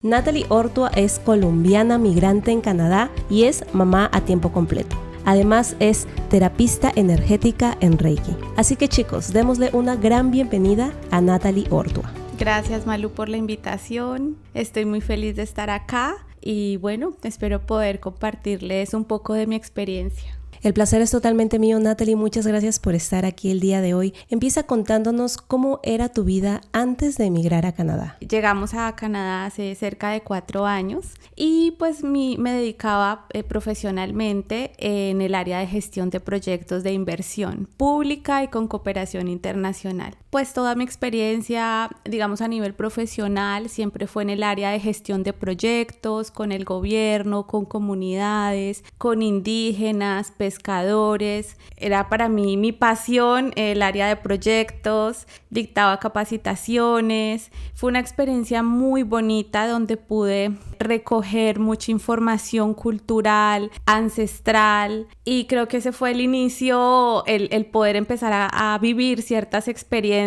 Natalie Ortua es colombiana migrante en Canadá y es mamá a tiempo completo. Además es terapista energética en Reiki. Así que chicos, démosle una gran bienvenida a Natalie Ortua. Gracias Malu por la invitación. Estoy muy feliz de estar acá y bueno, espero poder compartirles un poco de mi experiencia. El placer es totalmente mío, Natalie. Muchas gracias por estar aquí el día de hoy. Empieza contándonos cómo era tu vida antes de emigrar a Canadá. Llegamos a Canadá hace cerca de 4 años y pues me dedicaba profesionalmente en el área de gestión de proyectos de inversión pública y con cooperación internacional. Pues toda mi experiencia, digamos a nivel profesional, siempre fue en el área de gestión de proyectos, con el gobierno, con comunidades, con indígenas, pescadores. Era para mí mi pasión el área de proyectos, dictaba capacitaciones. Fue una experiencia muy bonita donde pude recoger mucha información cultural, ancestral, y creo que ese fue el inicio, el poder empezar a vivir ciertas experiencias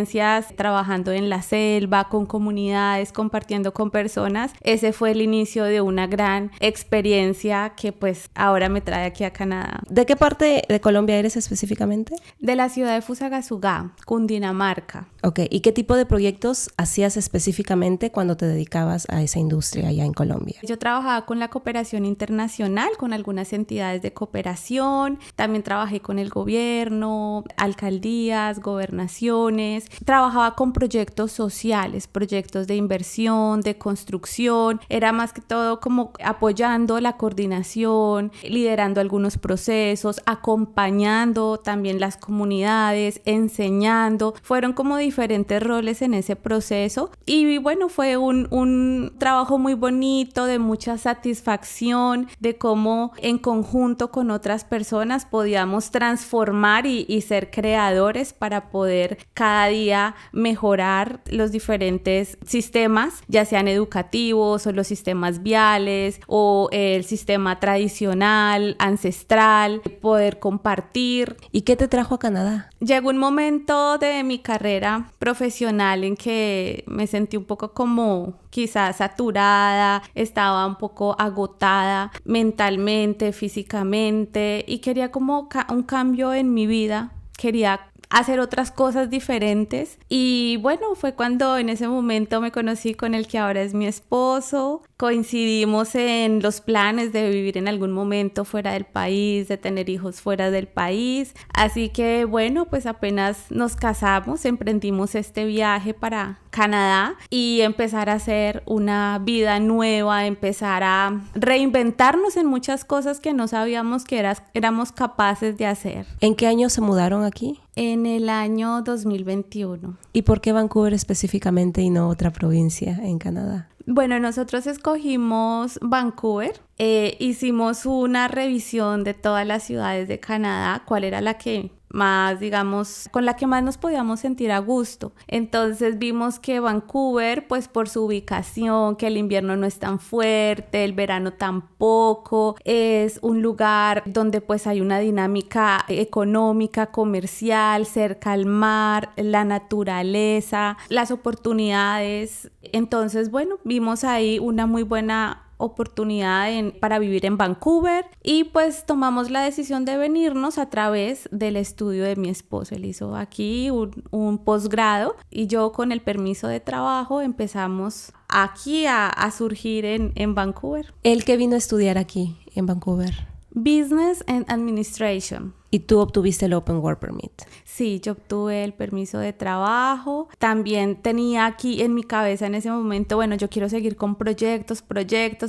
trabajando en la selva, con comunidades, compartiendo con personas. Ese fue el inicio de una gran experiencia que pues ahora me trae aquí a Canadá. ¿De qué parte de Colombia eres específicamente? De la ciudad de Fusagasugá, Cundinamarca. Ok, ¿y qué tipo de proyectos hacías específicamente cuando te dedicabas a esa industria allá en Colombia? Yo trabajaba con la cooperación internacional, con algunas entidades de cooperación, también trabajé con el gobierno, alcaldías, gobernaciones, trabajaba con proyectos sociales, proyectos de inversión, de construcción, era más que todo como apoyando la coordinación, liderando algunos procesos, acompañando también las comunidades, enseñando, fueron como diferentes roles en ese proceso y bueno, fue un trabajo muy bonito, de mucha satisfacción, de cómo en conjunto con otras personas podíamos transformar y ser creadores para poder cada día mejorar los diferentes sistemas, ya sean educativos o los sistemas viales o el sistema tradicional, ancestral, poder compartir. ¿Y qué te trajo a Canadá? Llegó un momento de mi carrera profesional en que me sentí un poco como quizás saturada, estaba un poco agotada mentalmente, físicamente y quería como un cambio en mi vida, quería hacer otras cosas diferentes y bueno, fue cuando en ese momento me conocí con el que ahora es mi esposo, coincidimos en los planes de vivir en algún momento fuera del país, de tener hijos fuera del país, así que bueno, pues apenas nos casamos, emprendimos este viaje para Canadá y empezar a hacer una vida nueva, empezar a reinventarnos en muchas cosas que no sabíamos que éramos capaces de hacer. ¿En qué año se mudaron aquí? En el año 2021. ¿Y por qué Vancouver específicamente y no otra provincia en Canadá? Bueno, nosotros escogimos Vancouver, hicimos una revisión de todas las ciudades de Canadá, cuál era la que más, digamos, con la que más nos podíamos sentir a gusto. Entonces vimos que Vancouver, pues por su ubicación, que el invierno no es tan fuerte, el verano tampoco, es un lugar donde pues hay una dinámica económica, comercial, cerca al mar, la naturaleza, las oportunidades. Entonces, bueno, vimos ahí una muy buena oportunidad para vivir en Vancouver y pues tomamos la decisión de venirnos a través del estudio de mi esposo. Él hizo aquí un posgrado y yo con el permiso de trabajo empezamos aquí a surgir en Vancouver. ¿Él qué vino a estudiar aquí en Vancouver? Business and Administration. ¿Y tú obtuviste el Open Work Permit? Sí, yo obtuve el permiso de trabajo. También tenía aquí en mi cabeza en ese momento, bueno, yo quiero seguir con proyectos,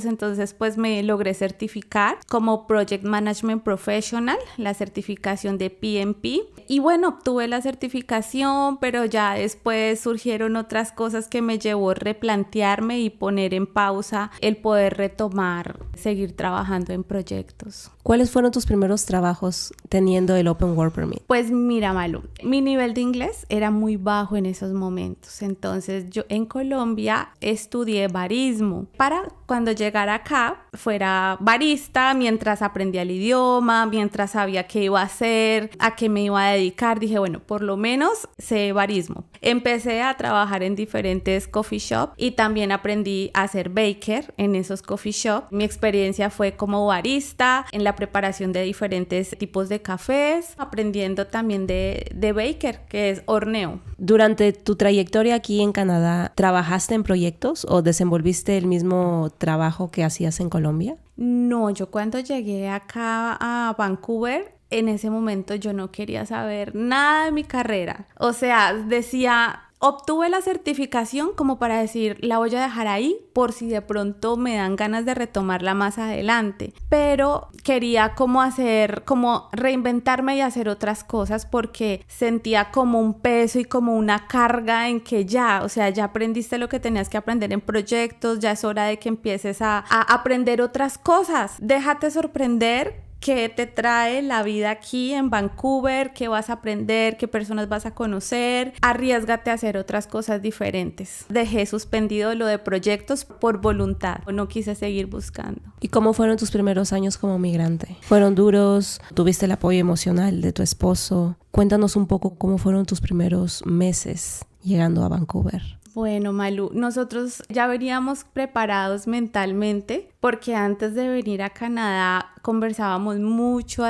entonces pues me logré certificar como Project Management Professional, la certificación de PMP. Y bueno, obtuve la certificación, pero ya después surgieron otras cosas que me llevó a replantearme y poner en pausa el poder retomar, seguir trabajando en proyectos. ¿Cuáles fueron tus primeros trabajos? ¿Tenías obteniendo el Open Work Permit? Pues mira, Malu, mi nivel de inglés era muy bajo en esos momentos. Entonces yo en Colombia estudié barismo para cuando llegara acá fuera barista mientras aprendía el idioma, mientras sabía qué iba a hacer, a qué me iba a dedicar. Dije, bueno, por lo menos sé barismo. Empecé a trabajar en diferentes coffee shop y también aprendí a ser baker en esos coffee shop. Mi experiencia fue como barista en la preparación de diferentes tipos de cafés, aprendiendo también de baker, que es horneo. Durante tu trayectoria aquí en Canadá, ¿trabajaste en proyectos o desenvolviste el mismo trabajo que hacías en Colombia? No, yo cuando llegué acá a Vancouver, en ese momento yo no quería saber nada de mi carrera. O sea, decía, obtuve la certificación como para decir, la voy a dejar ahí por si de pronto me dan ganas de retomarla más adelante. Pero quería como reinventarme y hacer otras cosas porque sentía como un peso y como una carga en que ya aprendiste lo que tenías que aprender en proyectos, ya es hora de que empieces a aprender otras cosas. Déjate sorprender. ¿Qué te trae la vida aquí en Vancouver? ¿Qué vas a aprender? ¿Qué personas vas a conocer? Arriésgate a hacer otras cosas diferentes. Dejé suspendido lo de proyectos por voluntad. No quise seguir buscando. ¿Y cómo fueron tus primeros años como migrante? ¿Fueron duros? ¿Tuviste el apoyo emocional de tu esposo? Cuéntanos un poco cómo fueron tus primeros meses llegando a Vancouver. Bueno, Malu, nosotros ya veníamos preparados mentalmente porque antes de venir a Canadá conversábamos mucho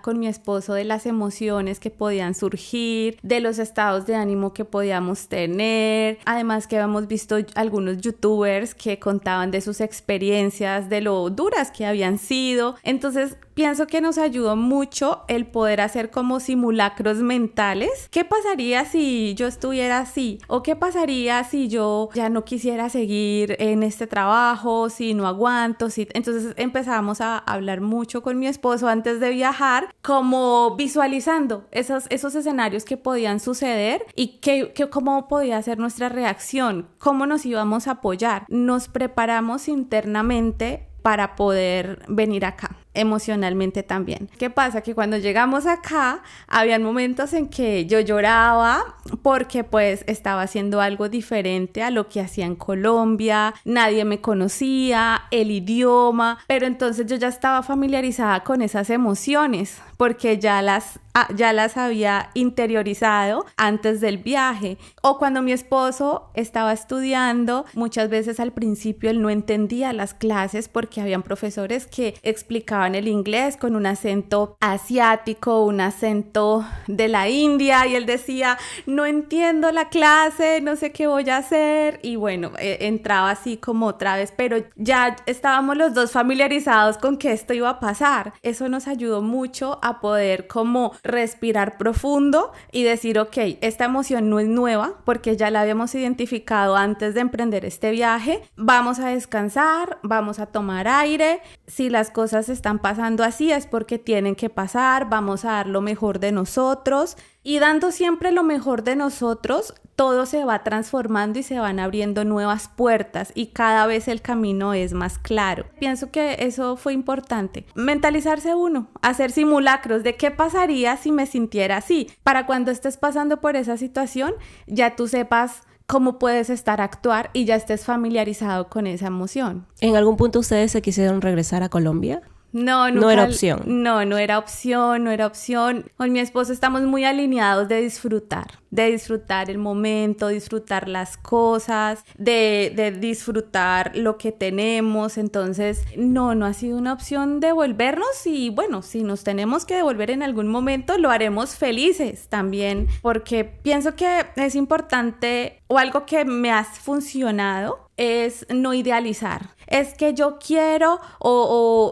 con mi esposo de las emociones que podían surgir, de los estados de ánimo que podíamos tener. Además que habíamos visto algunos youtubers que contaban de sus experiencias, de lo duras que habían sido. Entonces pienso que nos ayudó mucho el poder hacer como simulacros mentales. ¿Qué pasaría si yo estuviera así? ¿O qué pasaría si yo ya no quisiera seguir en este trabajo, si no aguanto? Entonces empezamos a hablar mucho con mi esposo antes de viajar, como visualizando esos escenarios que podían suceder y cómo podía ser nuestra reacción, cómo nos íbamos a apoyar. Nos preparamos internamente para poder venir acá. Emocionalmente también. ¿Qué pasa? Que cuando llegamos acá, habían momentos en que yo lloraba porque pues estaba haciendo algo diferente a lo que hacía en Colombia, nadie me conocía, el idioma, pero entonces yo ya estaba familiarizada con esas emociones porque ya las había interiorizado antes del viaje. O cuando mi esposo estaba estudiando, muchas veces al principio él no entendía las clases porque habían profesores que explicaban el inglés con un acento asiático, un acento de la India, y él decía, no entiendo la clase, no sé qué voy a hacer, y bueno, entraba así como otra vez, pero ya estábamos los dos familiarizados con que esto iba a pasar. Eso nos ayudó mucho a poder como respirar profundo y decir, ok, esta emoción no es nueva porque ya la habíamos identificado antes de emprender este viaje, vamos a descansar, vamos a tomar aire, si las cosas están pasando así es porque tienen que pasar, vamos a dar lo mejor de nosotros, y dando siempre lo mejor de nosotros, todo se va transformando y se van abriendo nuevas puertas y cada vez el camino es más claro. Pienso que eso fue importante. Mentalizarse uno, hacer simulacros de qué pasaría si me sintiera así, para cuando estés pasando por esa situación, ya tú sepas cómo puedes actuar y ya estés familiarizado con esa emoción. ¿En algún punto ustedes se quisieron regresar a Colombia? No era opción. No era opción. Con mi esposo estamos muy alineados de disfrutar el momento, disfrutar las cosas, de disfrutar lo que tenemos. Entonces, no ha sido una opción devolvernos, y bueno, si nos tenemos que devolver en algún momento, lo haremos felices también, porque pienso que es importante, o algo que me ha funcionado, es no idealizar. Es que yo quiero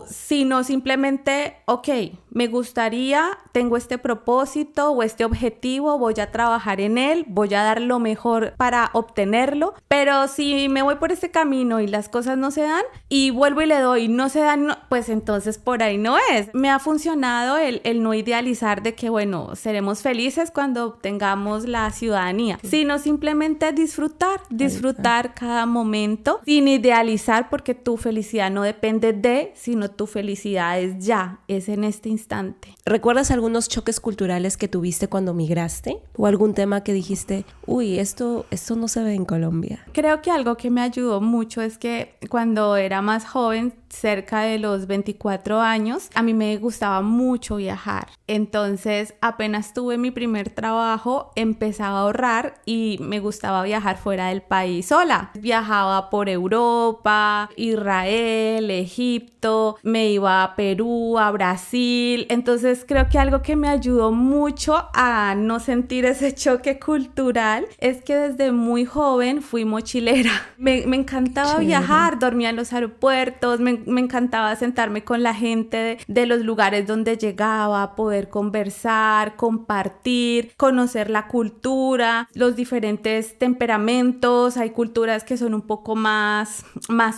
sino simplemente, ok, me gustaría, tengo este propósito o este objetivo, voy a trabajar en él, voy a dar lo mejor para obtenerlo, pero si me voy por este camino y las cosas no se dan y vuelvo y le doy y no se dan, pues entonces por ahí no es. Me ha funcionado el no idealizar de que, bueno, seremos felices cuando obtengamos la ciudadanía, sino simplemente disfrutar cada momento sin idealizar, porque tu felicidad no depende de, sino tu felicidad es en este instante. instante. ¿Recuerdas algunos choques culturales que tuviste cuando migraste? ¿O algún tema que dijiste, uy, esto no se ve en Colombia? Creo que algo que me ayudó mucho es que cuando era más joven, cerca de los 24 años, a mí me gustaba mucho viajar. Entonces, apenas tuve mi primer trabajo, empezaba a ahorrar y me gustaba viajar fuera del país sola. Viajaba por Europa, Israel, Egipto, me iba a Perú, a Brasil. Entonces, creo que algo que me ayudó mucho a no sentir ese choque cultural es que desde muy joven fui mochilera. Me encantaba viajar, dormía en los aeropuertos, me encantaba sentarme con la gente de los lugares donde llegaba, poder conversar, compartir, conocer la cultura, los diferentes temperamentos. Hay culturas que son un poco más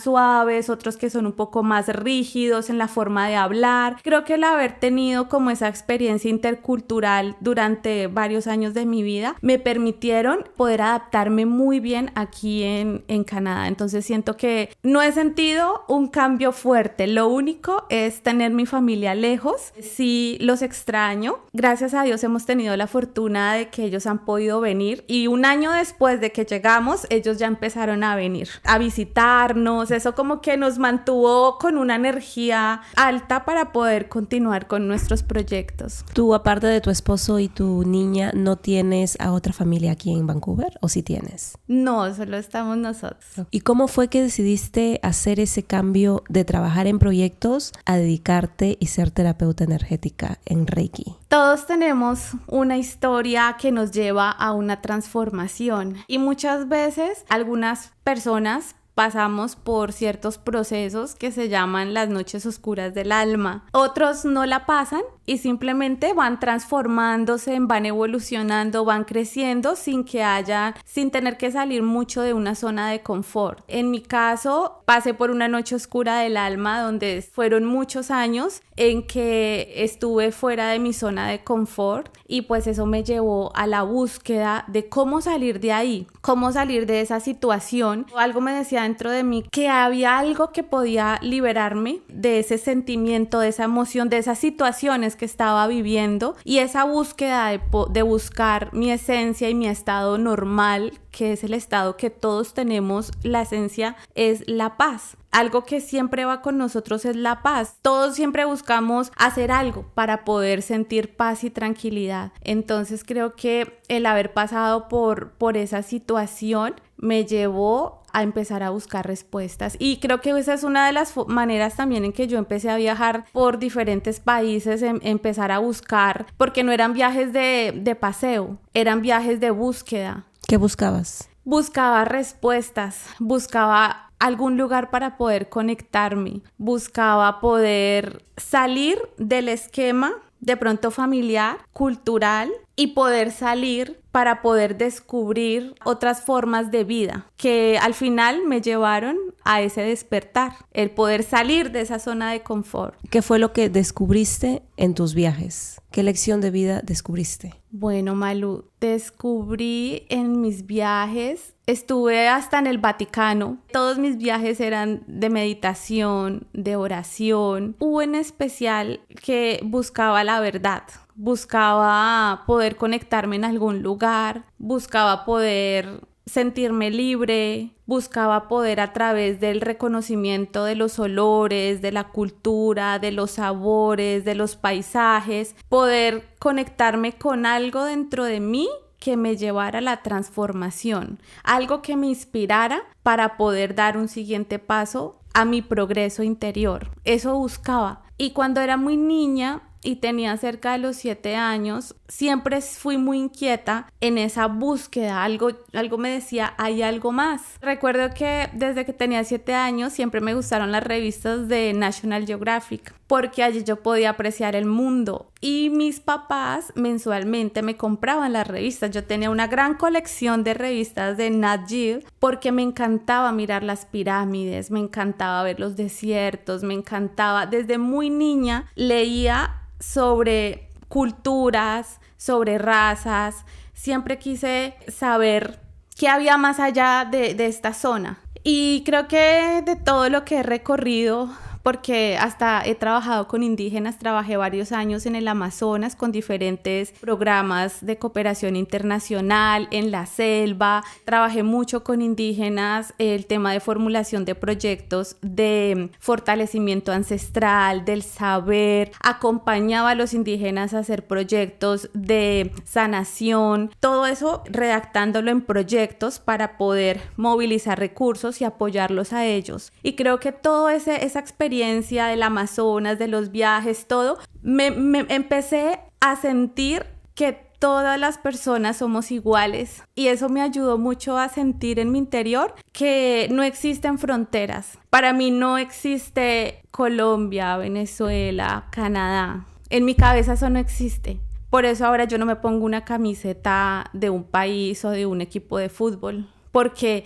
suaves, otros que son un poco más rígidos en la forma de hablar. Creo que el haber tenido como esa experiencia intercultural durante varios años de mi vida me permitieron poder adaptarme muy bien aquí en Canadá. Entonces siento que no he sentido un cambio fuerte. Lo único es tener mi familia lejos. Sí, los extraño. Gracias a Dios hemos tenido la fortuna de que ellos han podido venir y un año después de que llegamos, ellos ya empezaron a venir a visitarnos. Eso como que nos mantuvo con una energía alta para poder continuar con nuestros proyectos. ¿Tú, aparte de tu esposo y tu niña, no tienes a otra familia aquí en Vancouver o sí tienes? No, solo estamos nosotros. ¿Y cómo fue que decidiste hacer ese cambio de trabajar en proyectos a dedicarte y ser terapeuta energética en Reiki? Todos tenemos una historia que nos lleva a una transformación y muchas veces algunas personas pasamos por ciertos procesos que se llaman las noches oscuras del alma. Otros no la pasan y simplemente van transformándose, van evolucionando, van creciendo sin tener que salir mucho de una zona de confort. En mi caso, pasé por una noche oscura del alma donde fueron muchos años en que estuve fuera de mi zona de confort y pues eso me llevó a la búsqueda de cómo salir de ahí, cómo salir de esa situación. Algo me decía dentro de mí que había algo que podía liberarme de ese sentimiento, de esa emoción, de esas situaciones que estaba viviendo y esa búsqueda de buscar mi esencia y mi estado normal, que es el estado que todos tenemos. La esencia es la paz. Algo que siempre va con nosotros es la paz. Todos siempre buscamos hacer algo para poder sentir paz y tranquilidad. Entonces creo que el haber pasado por esa situación me llevó a empezar a buscar respuestas y creo que esa es una de las maneras también en que yo empecé a viajar por diferentes países, empezar a buscar, porque no eran viajes de paseo, eran viajes de búsqueda. ¿Qué buscabas? Buscaba respuestas, buscaba algún lugar para poder conectarme, buscaba poder salir del esquema de pronto familiar, cultural y poder salir para poder descubrir otras formas de vida que al final me llevaron a ese despertar, el poder salir de esa zona de confort. ¿Qué fue lo que descubriste en tus viajes? ¿Qué lección de vida descubriste? Bueno, Malu, descubrí en mis viajes, estuve hasta en el Vaticano. Todos mis viajes eran de meditación, de oración. Hubo en especial que buscaba la verdad. Buscaba poder conectarme en algún lugar, buscaba poder sentirme libre, buscaba poder a través del reconocimiento de los olores, de la cultura, de los sabores, de los paisajes, poder conectarme con algo dentro de mí que me llevara a la transformación, algo que me inspirara para poder dar un siguiente paso a mi progreso interior. Eso buscaba. Y cuando era muy niña y tenía cerca de los 7 años, siempre fui muy inquieta en esa búsqueda. Algo me decía, hay algo más. Recuerdo que desde que tenía 7 años siempre me gustaron las revistas de National Geographic, porque allí yo podía apreciar el mundo. Y mis papás mensualmente me compraban las revistas. Yo tenía una gran colección de revistas de Nat Geo porque me encantaba mirar las pirámides, me encantaba ver los desiertos, me encantaba. Desde muy niña leía sobre culturas, sobre razas. Siempre quise saber qué había más allá de esta zona. Y creo que de todo lo que he recorrido porque hasta he trabajado con indígenas, trabajé varios años en el Amazonas con diferentes programas de cooperación internacional, en la selva, trabajé mucho con indígenas, el tema de formulación de proyectos de fortalecimiento ancestral, del saber, acompañaba a los indígenas a hacer proyectos de sanación, todo eso redactándolo en proyectos para poder movilizar recursos y apoyarlos a ellos. Y creo que toda esa experiencia del Amazonas, de los viajes, todo, me empecé a sentir que todas las personas somos iguales y eso me ayudó mucho a sentir en mi interior que no existen fronteras. Para mí no existe Colombia, Venezuela, Canadá. En mi cabeza eso no existe. Por eso ahora yo no me pongo una camiseta de un país o de un equipo de fútbol. Porque,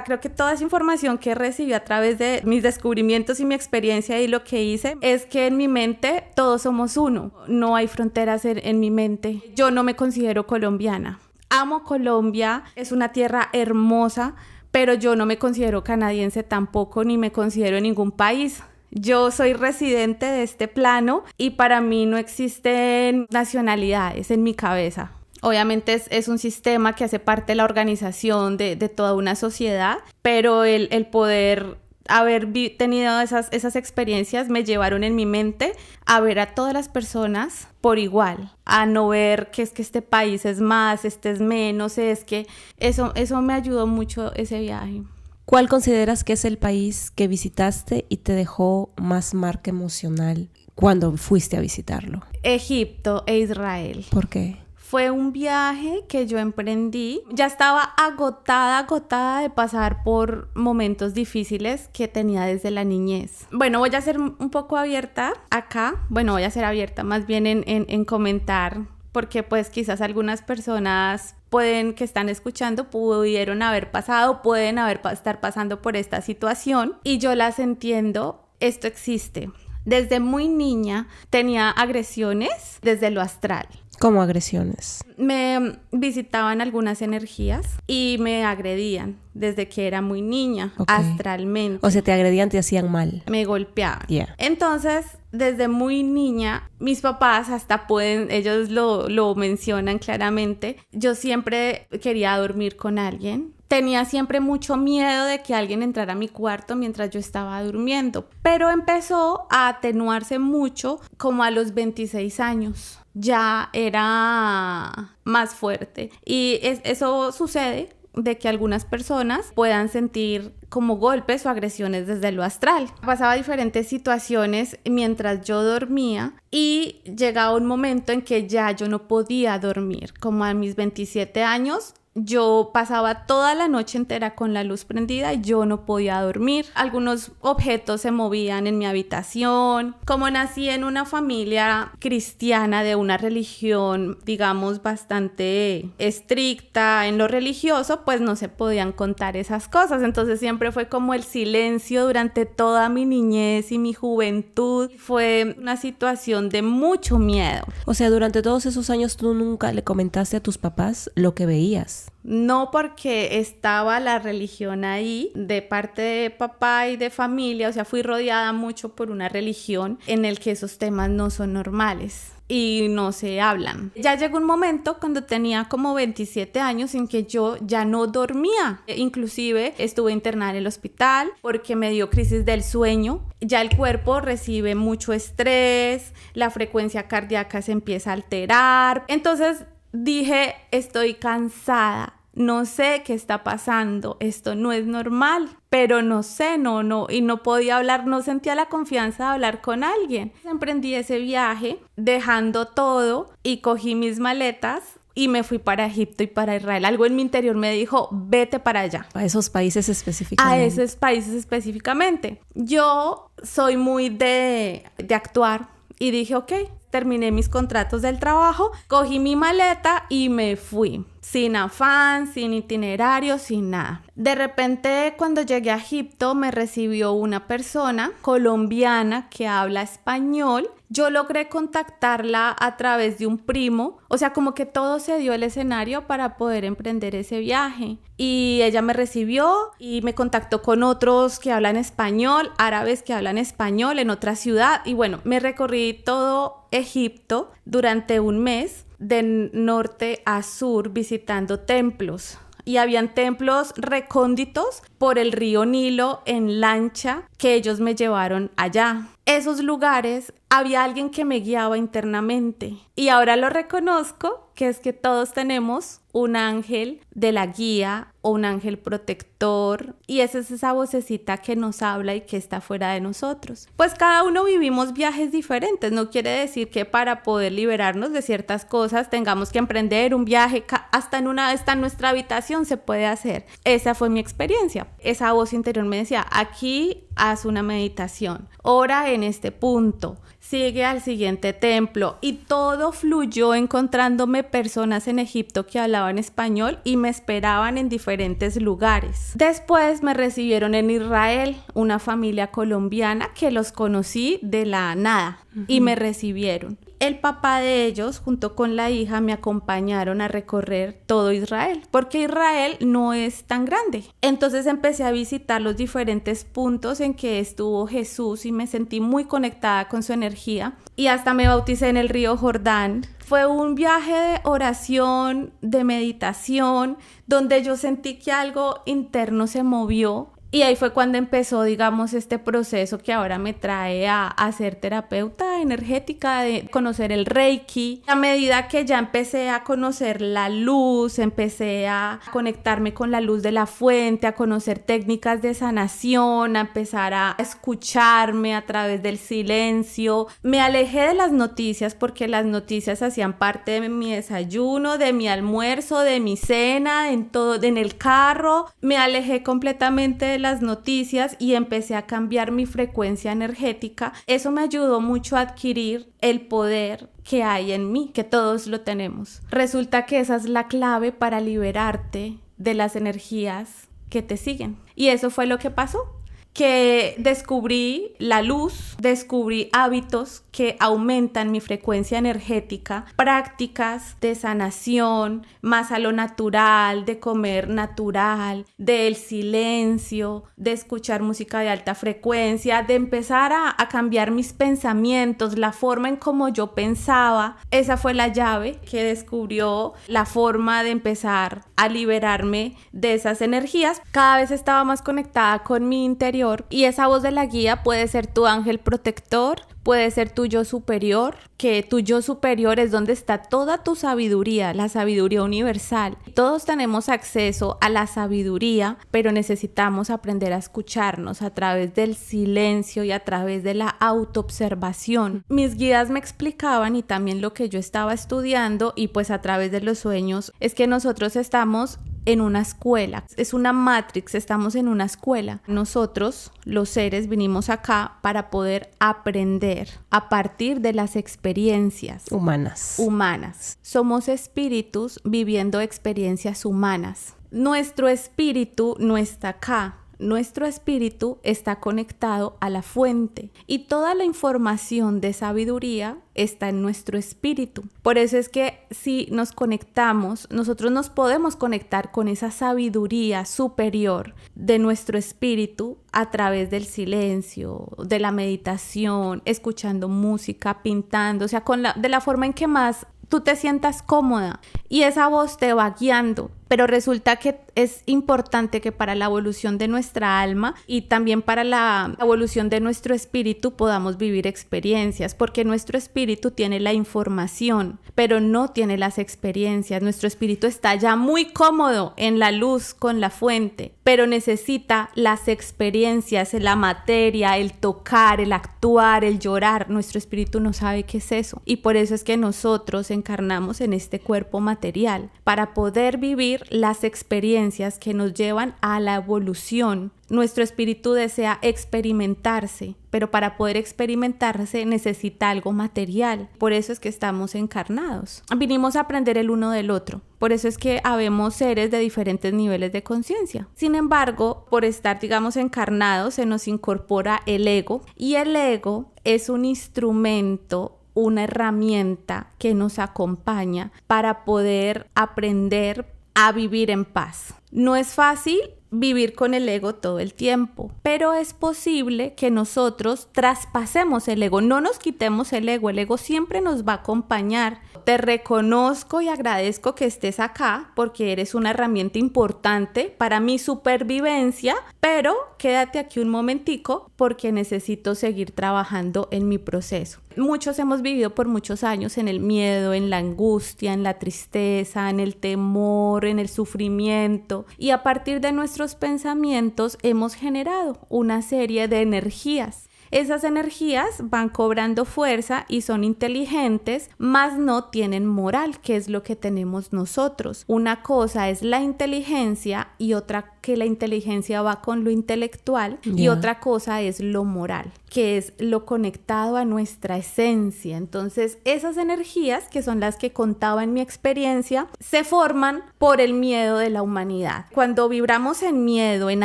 creo que toda esa información que recibí a través de mis descubrimientos y mi experiencia y lo que hice es que en mi mente todos somos uno. No hay fronteras en mi mente. Yo no me considero colombiana. Amo Colombia, es una tierra hermosa, pero yo no me considero canadiense tampoco, ni me considero en ningún país. Yo soy residente de este plano y para mí no existen nacionalidades en mi cabeza. Obviamente es un sistema que hace parte de la organización de toda una sociedad, pero el poder haber tenido esas experiencias me llevaron en mi mente a ver a todas las personas por igual, a no ver que es que este país es más, este es menos, es que eso me ayudó mucho ese viaje. ¿Cuál consideras que es el país que visitaste y te dejó más marca emocional cuando fuiste a visitarlo? Egipto e Israel. ¿Por qué? Fue un viaje que yo emprendí. Ya estaba agotada de pasar por momentos difíciles que tenía desde la niñez. Bueno, voy a ser un poco abierta acá. Bueno, voy a ser abierta más bien en comentar, porque pues quizás algunas personas que están escuchando pudieron haber pasado, pueden estar pasando por esta situación y yo las entiendo. Esto existe. Desde muy niña tenía agresiones desde lo astral. ¿Cómo agresiones? Me visitaban algunas energías y me agredían desde que era muy niña, astralmente. O sea, te agredían, te hacían mal. Me golpeaban. Yeah. Entonces, desde muy niña, mis papás hasta ellos lo mencionan claramente, yo siempre quería dormir con alguien. Tenía siempre mucho miedo de que alguien entrara a mi cuarto mientras yo estaba durmiendo, pero empezó a atenuarse mucho como a los 26 años. Ya era más fuerte y eso sucede de que algunas personas puedan sentir como golpes o agresiones desde lo astral. Pasaba diferentes situaciones mientras yo dormía y llegaba un momento en que ya yo no podía dormir. Como a mis 27 años, yo pasaba toda la noche entera con la luz prendida y yo no podía dormir. Algunos objetos se movían en mi habitación. Como nací en una familia cristiana de una religión, digamos, bastante estricta en lo religioso, pues no se podían contar esas cosas. Entonces siempre fue como el silencio durante toda mi niñez y mi juventud. Fue una situación de mucho miedo. O sea, durante todos esos años tú nunca le comentaste a tus papás lo que veías. No, porque estaba la religión ahí de parte de papá y de familia, o sea, fui rodeada mucho por una religión en el que esos temas no son normales y no se hablan. Ya llegó un momento cuando tenía como 27 años en que yo ya no dormía. Inclusive estuve internada en el hospital porque me dio crisis del sueño. Ya el cuerpo recibe mucho estrés, la frecuencia cardíaca se empieza a alterar. Entonces dije, estoy cansada, no sé qué está pasando, esto no es normal, pero no sé, y no podía hablar, no sentía la confianza de hablar con alguien. Emprendí ese viaje dejando todo y cogí mis maletas y me fui para Egipto y para Israel. Algo en mi interior me dijo, vete para allá. A esos países específicamente. A esos países específicamente. Yo soy muy de actuar. Y dije, ok, terminé mis contratos del trabajo, cogí mi maleta y me fui. Sin afán, sin itinerario, sin nada. De repente, cuando llegué a Egipto, me recibió una persona colombiana que habla español. Yo logré contactarla a través de un primo. O sea, como que todo se dio el escenario para poder emprender ese viaje. Y ella me recibió y me contactó con otros que hablan español, árabes que hablan español en otra ciudad. Y bueno, me recorrí todo Egipto durante un mes, de norte a sur, visitando templos. Y habían templos recónditos por el río Nilo en lancha que ellos me llevaron allá. Esos lugares había alguien que me guiaba internamente. Y ahora lo reconozco, que es que todos tenemos un ángel de la guía o un ángel protector. Y esa es esa vocecita que nos habla y que está fuera de nosotros. Pues cada uno vivimos viajes diferentes. No quiere decir que para poder liberarnos de ciertas cosas tengamos que emprender un viaje. Hasta en nuestra habitación se puede hacer. Esa fue mi experiencia. Esa voz interior me decía, aquí haz una meditación, ora en este punto, sigue al siguiente templo, y todo fluyó encontrándome personas en Egipto que hablaban español y me esperaban en diferentes lugares. Después me recibieron en Israel, una familia colombiana que los conocí de la nada y me recibieron. El papá de ellos, junto con la hija, me acompañaron a recorrer todo Israel, porque Israel no es tan grande. Entonces empecé a visitar los diferentes puntos en que estuvo Jesús y me sentí muy conectada con su energía. Y hasta me bauticé en el río Jordán. Fue un viaje de oración, de meditación, donde yo sentí que algo interno se movió. Y ahí fue cuando empezó, digamos, este proceso que ahora me trae a ser terapeuta energética, de conocer el Reiki. A medida que ya empecé a conocer la luz, empecé a conectarme con la luz de la fuente, a conocer técnicas de sanación, a empezar a escucharme a través del silencio. Me alejé de las noticias porque las noticias hacían parte de mi desayuno, de mi almuerzo, de mi cena, en el carro. Me alejé completamente de las noticias y empecé a cambiar mi frecuencia energética. Eso me ayudó mucho a adquirir el poder que hay en mí, que todos lo tenemos. Resulta que esa es la clave para liberarte de las energías que te siguen. Y eso fue lo que pasó, que descubrí la luz, descubrí hábitos que aumentan mi frecuencia energética, prácticas de sanación, más a lo natural, de comer natural, del silencio, de escuchar música de alta frecuencia, de empezar a cambiar mis pensamientos, la forma en cómo yo pensaba. Esa fue la llave que descubrió la forma de empezar a liberarme de esas energías. Cada vez estaba más conectada con mi interior. Y esa voz de la guía puede ser tu ángel protector, puede ser tu yo superior, que tu yo superior es donde está toda tu sabiduría, la sabiduría universal. Todos tenemos acceso a la sabiduría, pero necesitamos aprender a escucharnos a través del silencio y a través de la autoobservación. Mis guías me explicaban, y también lo que yo estaba estudiando, y pues a través de los sueños, es que nosotros estamos en una escuela, es una matrix, estamos en una escuela. Nosotros, los seres, vinimos acá para poder aprender a partir de las experiencias humanas. Somos espíritus viviendo experiencias humanas. Nuestro espíritu no está acá. Nuestro espíritu está conectado a la fuente y toda la información de sabiduría está en nuestro espíritu. Por eso es que si nos conectamos, nosotros nos podemos conectar con esa sabiduría superior de nuestro espíritu a través del silencio, de la meditación, escuchando música, pintando, o sea, de la forma en que más tú te sientas cómoda, y esa voz te va guiando. Pero resulta que es importante que para la evolución de nuestra alma y también para la evolución de nuestro espíritu podamos vivir experiencias, porque nuestro espíritu tiene la información, pero no tiene las experiencias. Nuestro espíritu está ya muy cómodo en la luz con la fuente, pero necesita las experiencias, la materia, el tocar, el actuar, el llorar. Nuestro espíritu no sabe qué es eso, y por eso es que nosotros encarnamos en este cuerpo material para poder vivir vivir las experiencias que nos llevan a la evolución. Nuestro espíritu desea experimentarse, pero para poder experimentarse necesita algo material. Por eso es que estamos encarnados. Vinimos a aprender el uno del otro. Por eso es que habemos seres de diferentes niveles de conciencia. Sin embargo, por estar, encarnados, se nos incorpora el ego. Y el ego es un instrumento, una herramienta que nos acompaña para poder aprender a vivir en paz. No es fácil vivir con el ego todo el tiempo, pero es posible que nosotros traspasemos el ego, no nos quitemos el ego siempre nos va a acompañar. Te reconozco y agradezco que estés acá porque eres una herramienta importante para mi supervivencia, pero quédate aquí un momentico porque necesito seguir trabajando en mi proceso. Muchos hemos vivido por muchos años en el miedo, en la angustia, en la tristeza, en el temor, en el sufrimiento, y a partir de nuestros pensamientos hemos generado una serie de energías. Esas energías van cobrando fuerza y son inteligentes, mas no tienen moral, que es lo que tenemos nosotros. Una cosa es la inteligencia y otra que la inteligencia va con lo intelectual y otra cosa es lo moral, que es lo conectado a nuestra esencia. Entonces, esas energías, que son las que contaba en mi experiencia, se forman por el miedo de la humanidad. Cuando vibramos en miedo, en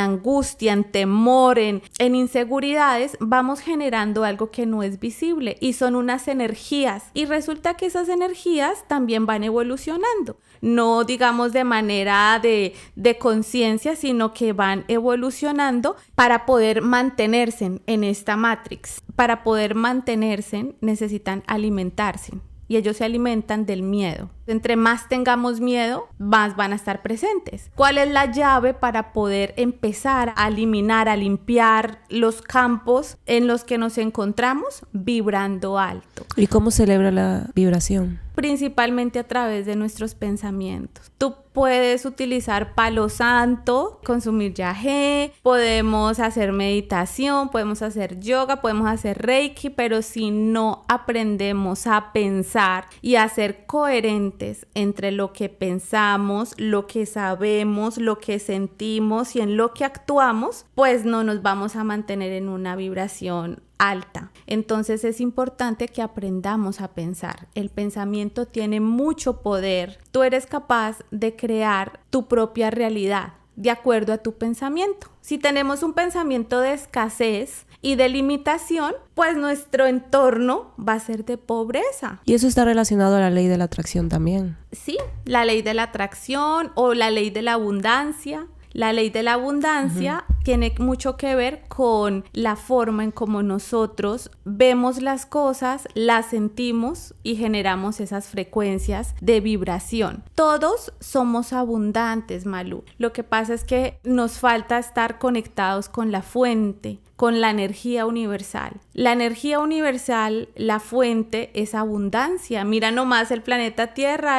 angustia, en temor, en inseguridades, vamos generando algo que no es visible y son unas energías. Y resulta que esas energías también van evolucionando. No digamos de manera de conciencia, sino que van evolucionando para poder mantenerse en esta matrix. Para poder mantenerse necesitan alimentarse y ellos se alimentan del miedo. Entre más tengamos miedo, más van a estar presentes. ¿Cuál es la llave para poder empezar a eliminar, a limpiar los campos en los que nos encontramos? Vibrando alto. ¿Y cómo celebra la vibración? Principalmente a través de nuestros pensamientos. Tú puedes utilizar palo santo, consumir yagé, podemos hacer meditación, podemos hacer yoga, podemos hacer reiki, pero si no aprendemos a pensar y a ser coherentes entre lo que pensamos, lo que sabemos, lo que sentimos y en lo que actuamos, pues no nos vamos a mantener en una vibración alta. Entonces es importante que aprendamos a pensar. El pensamiento tiene mucho poder. Tú eres capaz de crear tu propia realidad de acuerdo a tu pensamiento. Si tenemos un pensamiento de escasez y de limitación, pues nuestro entorno va a ser de pobreza. Y eso está relacionado a la ley de la atracción también. Sí, la ley de la atracción o la ley de la abundancia. La ley de la abundancia tiene mucho que ver con la forma en cómo nosotros vemos las cosas, las sentimos y generamos esas frecuencias de vibración. Todos somos abundantes, Malú. Lo que pasa es que nos falta estar conectados con la fuente, con la energía universal. La energía universal, la fuente, es abundancia. Mira nomás el planeta Tierra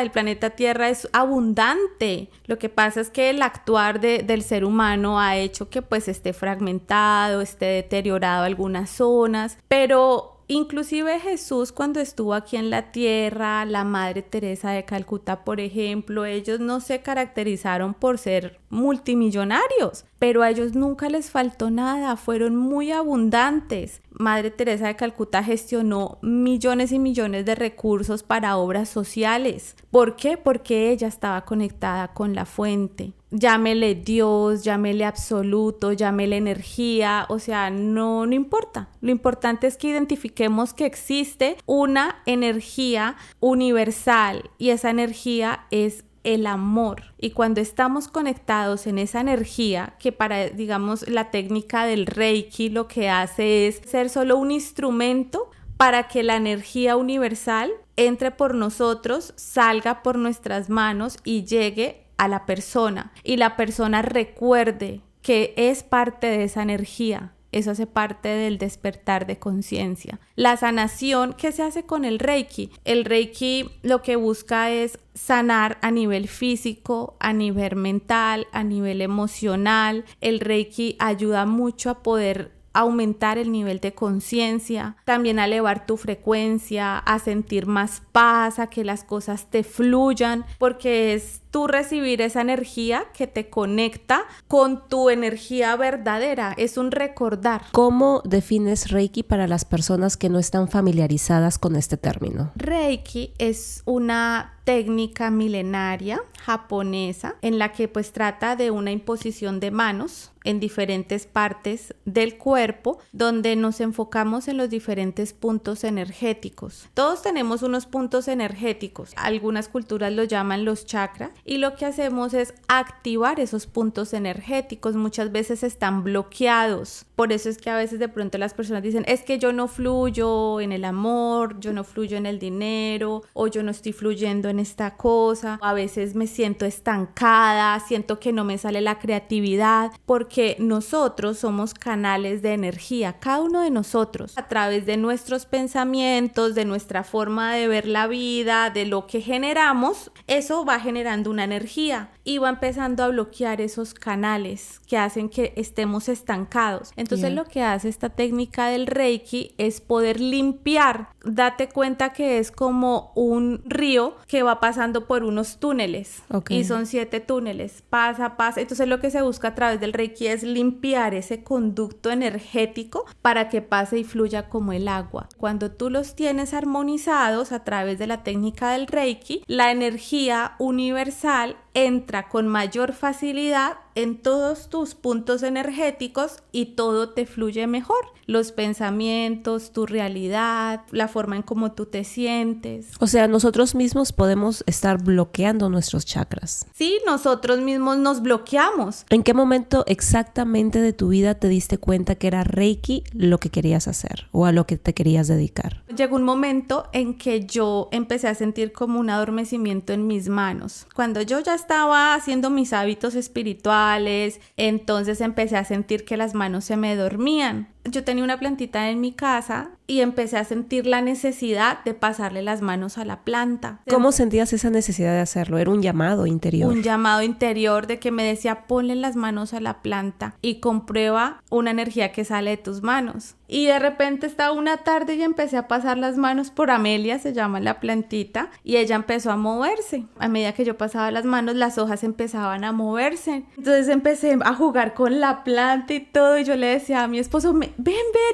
es abundante. Lo que pasa es que el actuar del ser humano ha hecho que pues esté fragmentado, esté deteriorado algunas zonas, pero inclusive Jesús, cuando estuvo aquí en la tierra, la Madre Teresa de Calcuta, por ejemplo, ellos no se caracterizaron por ser multimillonarios, pero a ellos nunca les faltó nada, fueron muy abundantes. Madre Teresa de Calcuta gestionó millones y millones de recursos para obras sociales. ¿Por qué? Porque ella estaba conectada con la fuente. Llámele Dios, llámele absoluto, llámele energía, o sea, no importa. Lo importante es que identifiquemos que existe una energía universal y esa energía es el amor. Y cuando estamos conectados en esa energía, que para, digamos, la técnica del Reiki lo que hace es ser solo un instrumento para que la energía universal entre por nosotros, salga por nuestras manos y llegue a la persona. Y la persona recuerde que es parte de esa energía. Eso hace parte del despertar de conciencia. La sanación, ¿qué se hace con el Reiki? El Reiki lo que busca es sanar a nivel físico, a nivel mental, a nivel emocional. El Reiki ayuda mucho a poder aumentar el nivel de conciencia, también a elevar tu frecuencia, a sentir más paz, a que las cosas te fluyan, porque es tú recibir esa energía que te conecta con tu energía verdadera, es un recordar. ¿Cómo defines Reiki para las personas que no están familiarizadas con este término? Reiki es una técnica milenaria japonesa en la que pues trata de una imposición de manos en diferentes partes del cuerpo, donde nos enfocamos en los diferentes puntos energéticos. Todos tenemos unos puntos energéticos, algunas culturas lo llaman los chakras, y lo que hacemos es activar esos puntos energéticos. Muchas veces están bloqueados, por eso es que a veces de pronto las personas dicen, es que yo no fluyo en el amor, yo no fluyo en el dinero, o yo no estoy fluyendo en esta cosa, a veces me siento estancada, siento que no me sale la creatividad, porque nosotros somos canales de energía, cada uno de nosotros, a través de nuestros pensamientos, de nuestra forma de ver la vida, de lo que generamos, eso va generando una energía y va empezando a bloquear esos canales que hacen que estemos estancados. Entonces lo que hace esta técnica del Reiki es poder limpiar. Date cuenta que es como un río que va pasando por unos túneles, y son 7 túneles, pasa. Entonces lo que se busca a través del Reiki es limpiar ese conducto energético para que pase y fluya como el agua. Cuando tú los tienes armonizados a través de la técnica del Reiki, la energía universal entra con mayor facilidad en todos tus puntos energéticos y todo te fluye mejor. Los pensamientos, tu realidad, la forma en cómo tú te sientes. O sea, nosotros mismos podemos estar bloqueando nuestros chakras. Sí, nosotros mismos nos bloqueamos. ¿En qué momento exactamente de tu vida te diste cuenta que era Reiki lo que querías hacer o a lo que te querías dedicar? Llegó un momento en que yo empecé a sentir como un adormecimiento en mis manos. Cuando yo ya estaba haciendo mis hábitos espirituales, entonces empecé a sentir que las manos se me dormían. Yo tenía una plantita en mi casa y empecé a sentir la necesidad de pasarle las manos a la planta. ¿Cómo sentías esa necesidad de hacerlo? ¿Era un llamado interior? Un llamado interior de que me decía, ponle las manos a la planta y comprueba una energía que sale de tus manos. Y de repente estaba una tarde y empecé a pasar las manos por Amelia, se llama la plantita, y ella empezó a moverse. A medida que yo pasaba las manos, las hojas empezaban a moverse. Entonces empecé a jugar con la planta y todo, y yo le decía a mi esposo, ven,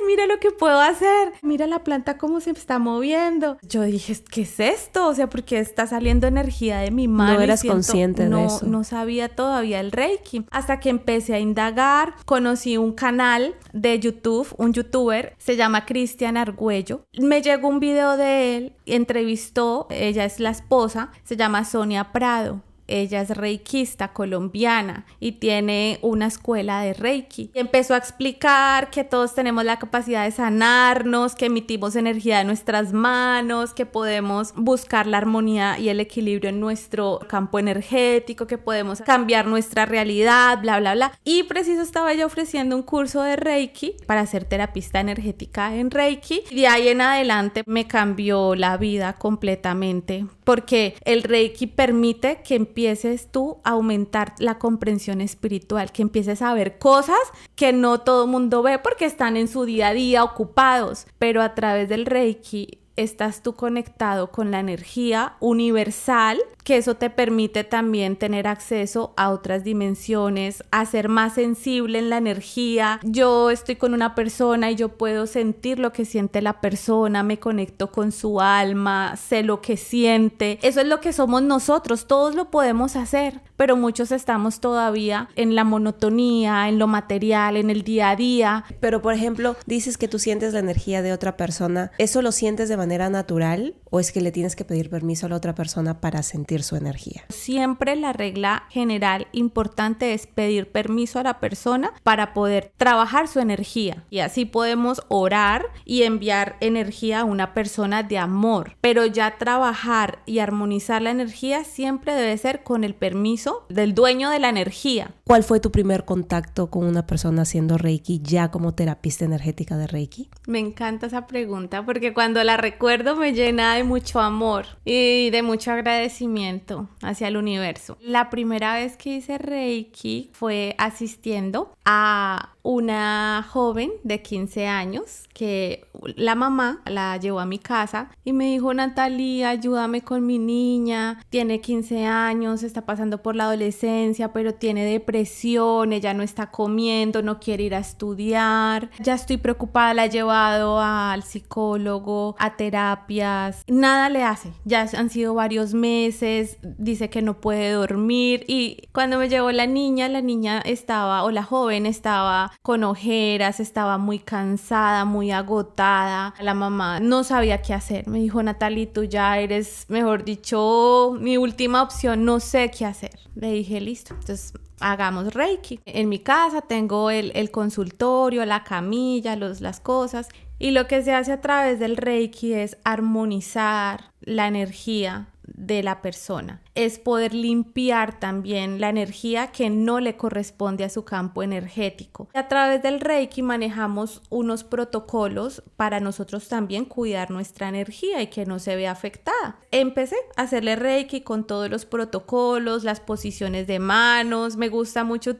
mira lo que puedo hacer. Mira la planta cómo se está moviendo. Yo dije, ¿qué es esto? O sea, ¿por qué está saliendo energía de mi mano? No eras consciente de eso. No sabía todavía el Reiki. Hasta que empecé a indagar, conocí un canal de YouTube, un youtuber, se llama Cristian Argüello. Me llegó un video de él, entrevistó, ella es la esposa, se llama Sonia Prado. Ella es reikista colombiana y tiene una escuela de Reiki. Y empezó a explicar que todos tenemos la capacidad de sanarnos, que emitimos energía de nuestras manos, que podemos buscar la armonía y el equilibrio en nuestro campo energético, que podemos cambiar nuestra realidad, bla, bla, bla. Y preciso estaba yo ofreciendo un curso de Reiki para ser terapista energética en Reiki. Y de ahí en adelante me cambió la vida completamente, porque el Reiki permite que empieces tú a aumentar la comprensión espiritual, que empieces a ver cosas que no todo mundo ve porque están en su día a día ocupados, pero a través del Reiki estás tú conectado con la energía universal, que eso te permite también tener acceso a otras dimensiones, a ser más sensible en la energía. Yo estoy con una persona y yo puedo sentir lo que siente la persona, me conecto con su alma, sé lo que siente. Eso es lo que somos nosotros, todos lo podemos hacer, pero muchos estamos todavía en la monotonía, en lo material, en el día a día. Pero, por ejemplo, dices que tú sientes la energía de otra persona. ¿Eso lo sientes de manera natural o es que le tienes que pedir permiso a la otra persona para sentir su energía? Siempre la regla general importante es pedir permiso a la persona para poder trabajar su energía, y así podemos orar y enviar energía a una persona de amor, pero ya trabajar y armonizar la energía siempre debe ser con el permiso del dueño de la energía. ¿Cuál fue tu primer contacto con una persona haciendo Reiki ya como terapista energética de Reiki? Me encanta esa pregunta porque cuando la recuerdo me llena de mucho amor y de mucho agradecimiento hacia el universo. La primera vez que hice Reiki fue asistiendo a una joven de 15 años que la mamá la llevó a mi casa y me dijo: Natalia, ayúdame con mi niña, tiene 15 años, está pasando por la adolescencia, pero tiene depresión, ella no está comiendo, no quiere ir a estudiar, ya estoy preocupada, la he llevado al psicólogo, a terapias, nada le hace, ya han sido varios meses, dice que no puede dormir. Y cuando me llevó la niña estaba, o la joven estaba con ojeras, estaba muy cansada, muy agotada. La mamá no sabía qué hacer. Me dijo: Natalie, tú ya eres, mejor dicho, mi última opción, no sé qué hacer. Le dije: listo, entonces hagamos Reiki. En mi casa tengo el consultorio, la camilla, las cosas. Y lo que se hace a través del Reiki es armonizar la energía de la persona. Es poder limpiar también la energía que no le corresponde a su campo energético. A través del Reiki manejamos unos protocolos para nosotros también cuidar nuestra energía y que no se vea afectada. Empecé a hacerle Reiki con todos los protocolos, las posiciones de manos. Me gusta mucho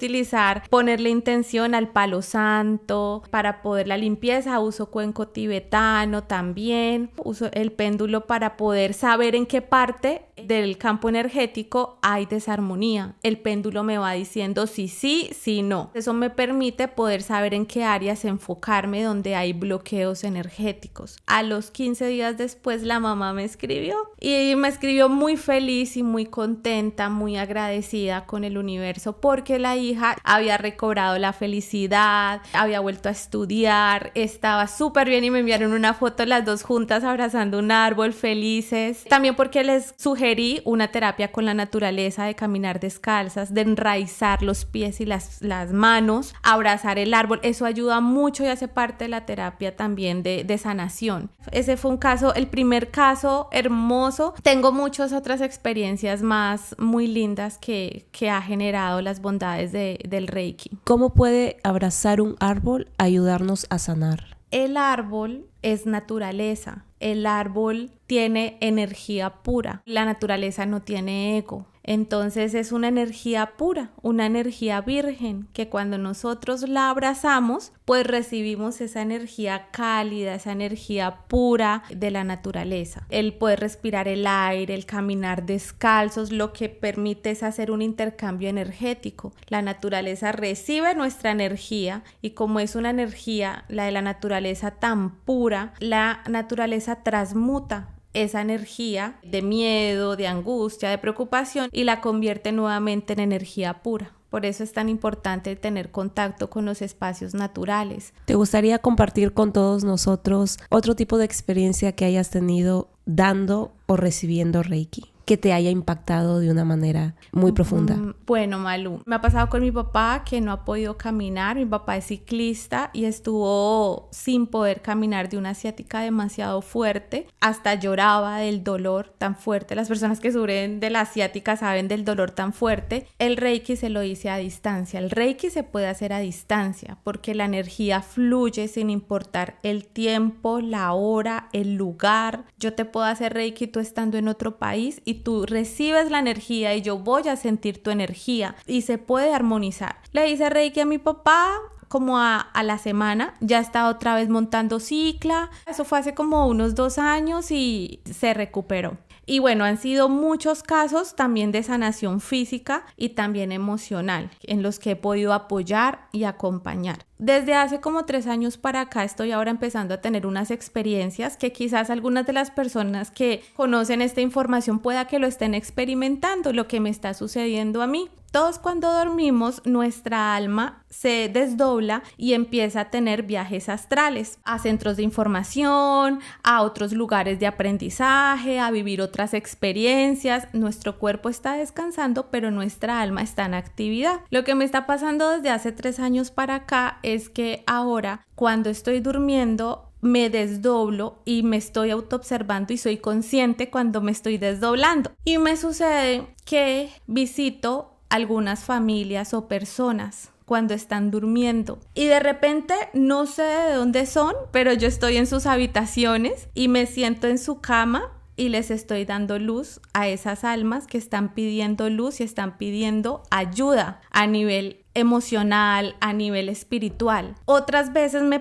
ponerle intención al palo santo. Para poder la limpieza uso cuenco tibetano también. Uso el péndulo para poder saber en qué parte del campo energético hay desarmonía. El péndulo me va diciendo si sí, si no. Eso me permite poder saber en qué áreas enfocarme donde hay bloqueos energéticos. A los 15 días después la mamá me escribió y me escribió muy feliz y muy contenta, muy agradecida con el universo porque la hija había recobrado la felicidad, había vuelto a estudiar, estaba súper bien y me enviaron una foto las dos juntas abrazando un árbol felices. También porque les sugerí una terapia con la naturaleza de caminar descalzas, de enraizar los pies y las manos, abrazar el árbol. Eso ayuda mucho y hace parte de la terapia también de sanación. Ese fue un caso, el primer caso hermoso. Tengo muchas otras experiencias más muy lindas que ha generado las bondades del Reiki. ¿Cómo puede abrazar un árbol ayudarnos a sanar? El árbol es naturaleza. El árbol tiene energía pura. La naturaleza no tiene ego. Entonces es una energía pura, una energía virgen, que cuando nosotros la abrazamos, pues recibimos esa energía cálida, esa energía pura de la naturaleza. El poder respirar el aire, el caminar descalzos, lo que permite es hacer un intercambio energético. La naturaleza recibe nuestra energía y como es una energía, la de la naturaleza tan pura, la naturaleza transmuta esa energía de miedo, de angustia, de preocupación y la convierte nuevamente en energía pura. Por eso es tan importante tener contacto con los espacios naturales. ¿Te gustaría compartir con todos nosotros otro tipo de experiencia que hayas tenido dando o recibiendo Reiki, que te haya impactado de una manera muy profunda? Bueno, Malú, me ha pasado con mi papá que no ha podido caminar. Mi papá es ciclista y estuvo sin poder caminar de una ciática demasiado fuerte. Hasta lloraba del dolor tan fuerte. Las personas que sufren de la ciática saben del dolor tan fuerte. El Reiki se lo hice a distancia. El Reiki se puede hacer a distancia porque la energía fluye sin importar el tiempo, la hora, el lugar. Yo te puedo hacer Reiki tú estando en otro país y tú recibes la energía y yo voy a sentir tu energía y se puede armonizar. Le hice Reiki a mi papá como a la semana, ya estaba otra vez montando cicla. Eso fue hace como unos 2 años y se recuperó. Y bueno, han sido muchos casos también de sanación física y también emocional en los que he podido apoyar y acompañar. Desde hace como 3 años para acá estoy ahora empezando a tener unas experiencias que quizás algunas de las personas que conocen esta información pueda que lo estén experimentando, lo que me está sucediendo a mí. Todos cuando dormimos, nuestra alma se desdobla y empieza a tener viajes astrales a centros de información, a otros lugares de aprendizaje, a vivir otras experiencias. Nuestro cuerpo está descansando, pero nuestra alma está en actividad. Lo que me está pasando desde hace 3 años para acá es que ahora, cuando estoy durmiendo, me desdoblo y me estoy autoobservando y soy consciente cuando me estoy desdoblando. Y me sucede que visito algunas familias o personas cuando están durmiendo y de repente no sé de dónde son, pero yo estoy en sus habitaciones y me siento en su cama y les estoy dando luz a esas almas que están pidiendo luz y están pidiendo ayuda a nivel emocional, a nivel espiritual. Otras veces me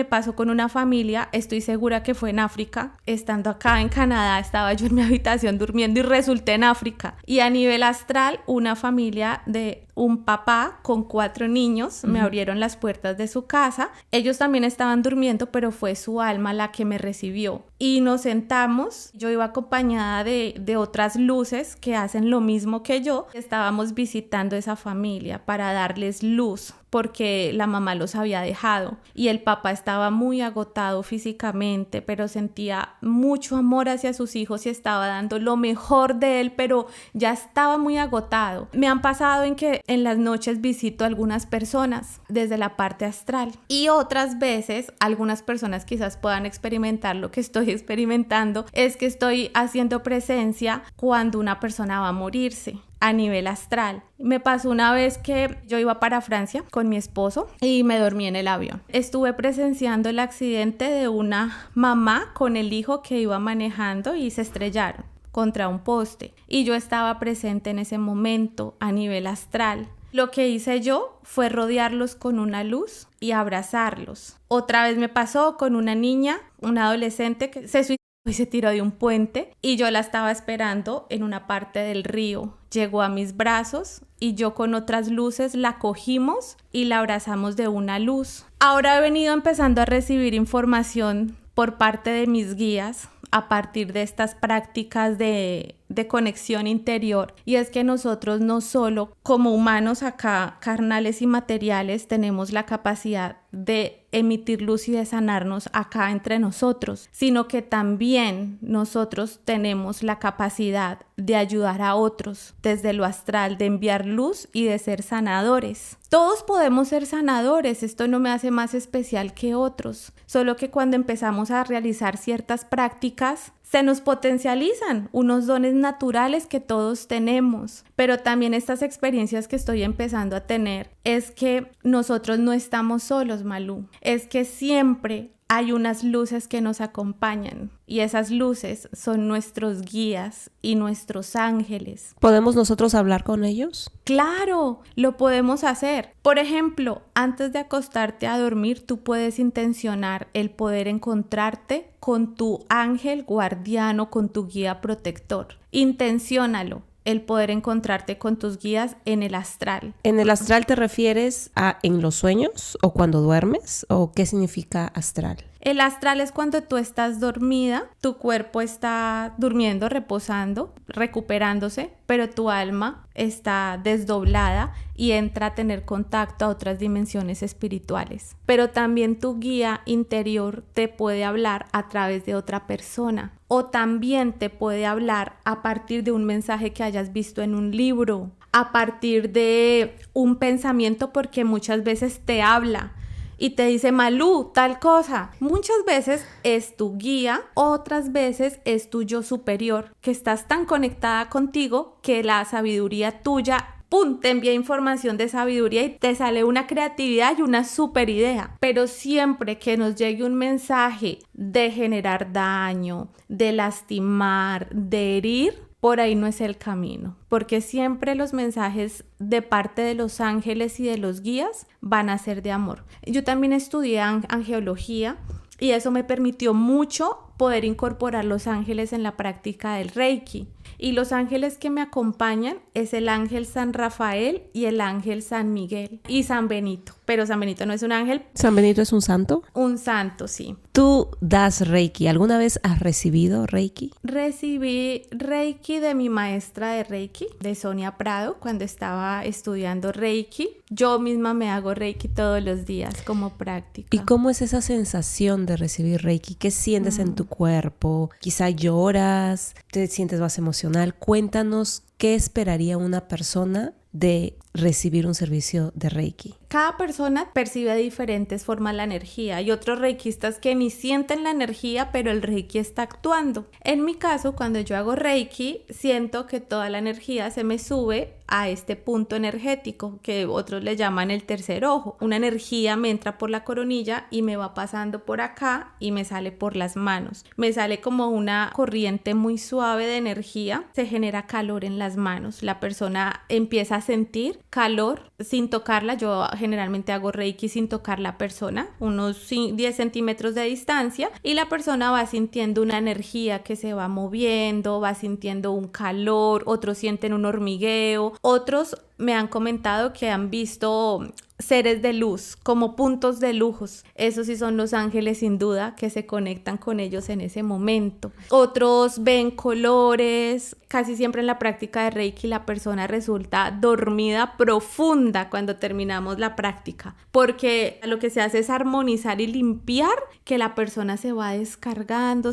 pasó con una familia, estoy segura que fue en África, estando acá en Canadá, estaba yo en mi habitación durmiendo y resulté en África. Y a nivel astral, una familia de un papá con 4 niños me abrieron las puertas de su casa. Ellos también estaban durmiendo, pero fue su alma la que me recibió. Y nos sentamos, yo iba acompañada de otras luces que hacen lo mismo que yo. Estábamos visitando esa familia para darles luz, porque la mamá los había dejado y el papá estaba muy agotado físicamente, pero sentía mucho amor hacia sus hijos y estaba dando lo mejor de él, pero ya estaba muy agotado. Me han pasado en que en las noches visito a algunas personas desde la parte astral y otras veces algunas personas quizás puedan experimentar lo que estoy experimentando, es que estoy haciendo presencia cuando una persona va a morirse a nivel astral. Me pasó una vez que yo iba para Francia con mi esposo y me dormí en el avión. Estuve presenciando el accidente de una mamá con el hijo que iba manejando y se estrellaron contra un poste. Y yo estaba presente en ese momento a nivel astral. Lo que hice yo fue rodearlos con una luz y abrazarlos. Otra vez me pasó con una niña, una adolescente que se suicidó y se tiró de un puente y yo la estaba esperando en una parte del río. Llegó a mis brazos y yo con otras luces la cogimos y la abrazamos de una luz. Ahora he venido empezando a recibir información por parte de mis guías a partir de estas prácticas de conexión interior, y es que nosotros no solo como humanos acá, carnales y materiales, tenemos la capacidad de emitir luz y de sanarnos acá entre nosotros, sino que también nosotros tenemos la capacidad de ayudar a otros desde lo astral, de enviar luz y de ser sanadores. Todos podemos ser sanadores, esto no me hace más especial que otros, solo que cuando empezamos a realizar ciertas prácticas, se nos potencializan unos dones naturales que todos tenemos, pero también estas experiencias que estoy empezando a tener es que nosotros no estamos solos, Malú, es que siempre hay unas luces que nos acompañan y esas luces son nuestros guías y nuestros ángeles. ¿Podemos nosotros hablar con ellos? ¡Claro! Lo podemos hacer. Por ejemplo, antes de acostarte a dormir, tú puedes intencionar el poder encontrarte con tu ángel guardiano, con tu guía protector. Intenciónalo. El poder encontrarte con tus guías en el astral. ¿En el astral te refieres a en los sueños o cuando duermes? ¿O qué significa astral? El astral es cuando tú estás dormida, tu cuerpo está durmiendo, reposando, recuperándose, pero tu alma está desdoblada y entra a tener contacto a otras dimensiones espirituales. Pero también tu guía interior te puede hablar a través de otra persona, o también te puede hablar a partir de un mensaje que hayas visto en un libro, a partir de un pensamiento, porque muchas veces te habla y te dice, Malú, tal cosa. Muchas veces es tu guía, otras veces es tu yo superior, que estás tan conectada contigo que la sabiduría tuya, ¡pum!, te envía información de sabiduría y te sale una creatividad y una super idea. Pero siempre que nos llegue un mensaje de generar daño, de lastimar, de herir, por ahí no es el camino, porque siempre los mensajes de parte de los ángeles y de los guías van a ser de amor. Yo también estudié angeología y eso me permitió mucho poder incorporar los ángeles en la práctica del Reiki. Y los ángeles que me acompañan es el ángel San Rafael y el ángel San Miguel y San Benito. Pero San Benito no es un ángel. ¿San Benito es un santo? Un santo, sí. ¿Tú das Reiki? ¿Alguna vez has recibido Reiki? Recibí Reiki de mi maestra de Reiki, de Sonia Prado, cuando estaba estudiando Reiki. Yo misma me hago Reiki todos los días como práctica. ¿Y cómo es esa sensación de recibir Reiki? ¿Qué sientes en tu cuerpo? Quizá lloras, te sientes más emocional. Cuéntanos qué esperaría una persona de recibir un servicio de Reiki. Cada persona percibe de diferentes formas la energía. Hay otros reikistas que ni sienten la energía, pero el Reiki está actuando. En mi caso, cuando yo hago Reiki, siento que toda la energía se me sube a este punto energético que otros le llaman el tercer ojo. Una energía me entra por la coronilla y me va pasando por acá y me sale por las manos. Me sale como una corriente muy suave de energía. Se genera calor en las manos. La persona empieza a sentir calor sin tocarla. Yo generalmente hago Reiki sin tocar la persona, unos 10 centímetros de distancia, y la persona va sintiendo una energía que se va moviendo, va sintiendo un calor, otros sienten un hormigueo, otros me han comentado que han visto seres de luz, como puntos de luz. Esos sí son los ángeles sin duda, que se conectan con ellos en ese momento. Otros ven colores. Casi siempre en la práctica de Reiki la persona resulta dormida profunda cuando terminamos la práctica, porque lo que se hace es armonizar y limpiar, que la persona se va descargando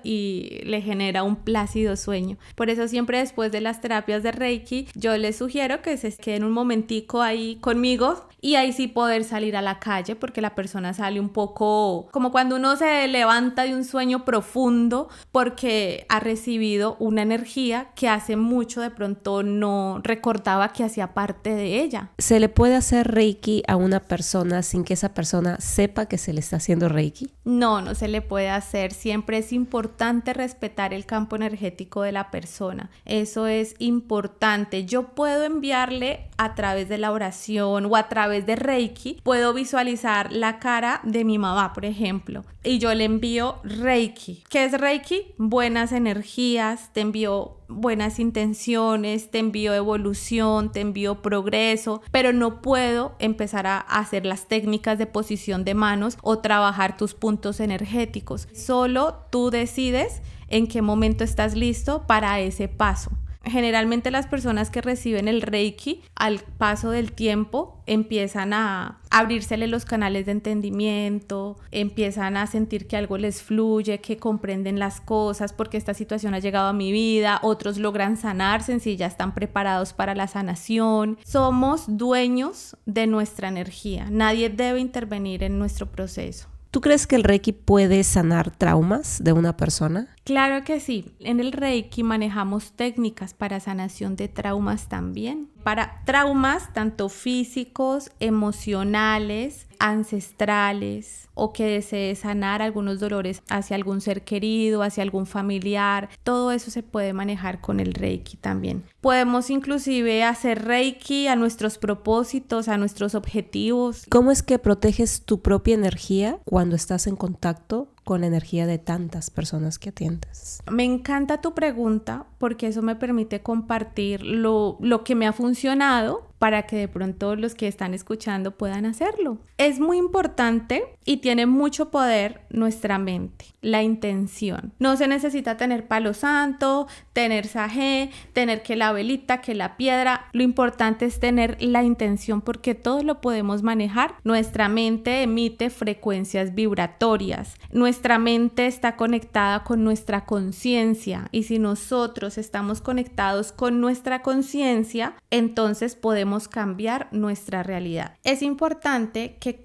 y le genera un plácido sueño. Por eso siempre después de las terapias de Reiki yo les sugiero que se queden un momentico ahí conmigo y ahí sí poder salir a la calle, porque la persona sale un poco como cuando uno se levanta de un sueño profundo porque ha recibido una energía que hace mucho de pronto no recordaba que hacía parte de ella. ¿Se le puede hacer Reiki a una persona sin que esa persona sepa que se le está haciendo Reiki? No se le puede hacer. Siempre es importante respetar el campo energético de la persona. Eso es importante. Yo puedo enviarle a través de la oración o a través de Reiki, puedo visualizar la cara de mi mamá, por ejemplo, y yo le envío Reiki. ¿Qué es Reiki? Buenas energías, te envío buenas intenciones, te envío evolución, te envío progreso, pero no puedo empezar a hacer las técnicas de posición de manos o trabajar tus puntos energéticos. Solo tú decides en qué momento estás listo para ese paso. Generalmente las personas que reciben el Reiki al paso del tiempo empiezan a abrírsele los canales de entendimiento, empiezan a sentir que algo les fluye, que comprenden las cosas porque esta situación ha llegado a mi vida. Otros logran sanarse en sí, ya están preparados para la sanación. Somos dueños de nuestra energía, nadie debe intervenir en nuestro proceso. ¿Tú crees que el Reiki puede sanar traumas de una persona? Claro que sí. En el Reiki manejamos técnicas para sanación de traumas también. Para traumas tanto físicos, emocionales, ancestrales, o que desee sanar algunos dolores hacia algún ser querido, hacia algún familiar. Todo eso se puede manejar con el Reiki también. Podemos inclusive hacer Reiki a nuestros propósitos, a nuestros objetivos. ¿Cómo es que proteges tu propia energía cuando estás en contacto con la energía de tantas personas que atiendes? Me encanta tu pregunta porque eso me permite compartir lo que me ha funcionado para que de pronto los que están escuchando puedan hacerlo. Es muy importante y tiene mucho poder nuestra mente, la intención. No se necesita tener palo santo, tener sajé, tener que la velita, que la piedra. Lo importante es tener la intención, porque todo lo podemos manejar. Nuestra mente emite frecuencias vibratorias. Nuestra mente está conectada con nuestra conciencia, y si nosotros estamos conectados con nuestra conciencia, entonces podemos cambiar nuestra realidad. Es importante que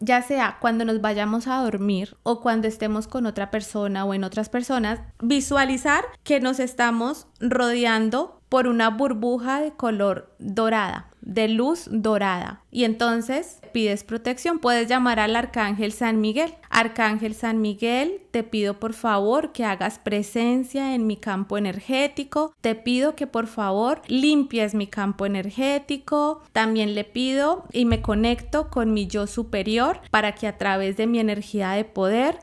ya sea cuando nos vayamos a dormir o cuando estemos con otra persona o en otras personas, visualizar que nos estamos rodeando por una burbuja de color dorada, de luz dorada, y entonces pides protección. Puedes llamar al Arcángel San Miguel. Arcángel San Miguel, te pido por favor que hagas presencia en mi campo energético. Te pido que por favor limpies mi campo energético. También le pido y me conecto con mi yo superior para que a través de mi energía de poder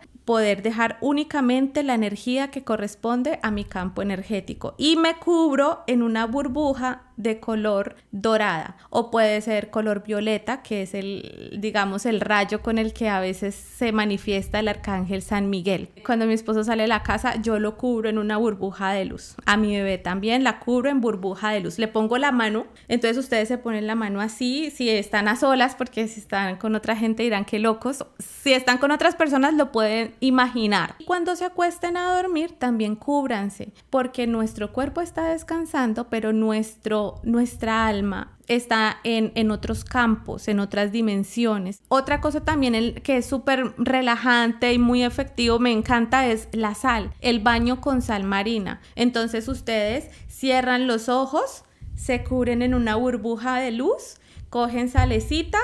dejar únicamente la energía que corresponde a mi campo energético, y me cubro en una burbuja de color dorada, o puede ser color violeta, que es el rayo con el que a veces se manifiesta el Arcángel San Miguel. Cuando mi esposo sale de la casa, yo lo cubro en una burbuja de luz. A mi bebé también la cubro en burbuja de luz. Le pongo la mano, entonces ustedes se ponen la mano así, si están a solas, porque si están con otra gente dirán que locos. Si están con otras personas lo pueden imaginar. Cuando se acuesten a dormir, también cúbranse, porque nuestro cuerpo está descansando, pero nuestra alma está en otros campos, en otras dimensiones. Otra cosa también que es súper relajante y muy efectivo, me encanta, es la sal, el baño con sal marina. Entonces ustedes cierran los ojos, se cubren en una burbuja de luz, cogen salecita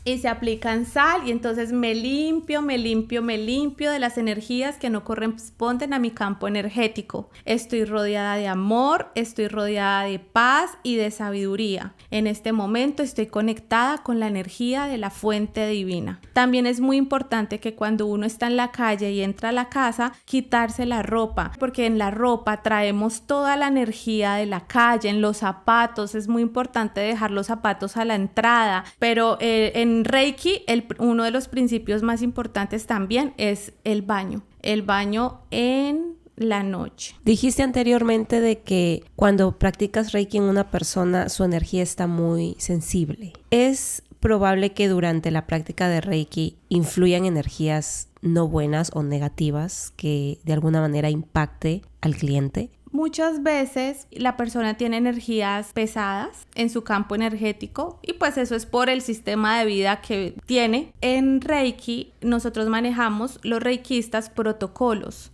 y se aplican sal y entonces me limpio de las energías que no corresponden a mi campo energético. Estoy rodeada de amor, estoy rodeada de paz y de sabiduría. En este momento estoy conectada con la energía de la fuente divina. También es muy importante que cuando uno está en la calle y entra a la casa, quitarse la ropa, porque en la ropa traemos toda la energía de la calle. En los zapatos es muy importante dejar los zapatos a la entrada, pero en Reiki uno de los principios más importantes también es el baño en la noche. Dijiste anteriormente de que cuando practicas Reiki en una persona, su energía está muy sensible. ¿Es probable que durante la práctica de Reiki influyan energías no buenas o negativas que de alguna manera impacte al cliente? Muchas veces la persona tiene energías pesadas en su campo energético y pues eso es por el sistema de vida que tiene. En Reiki nosotros manejamos, los reikistas, protocolos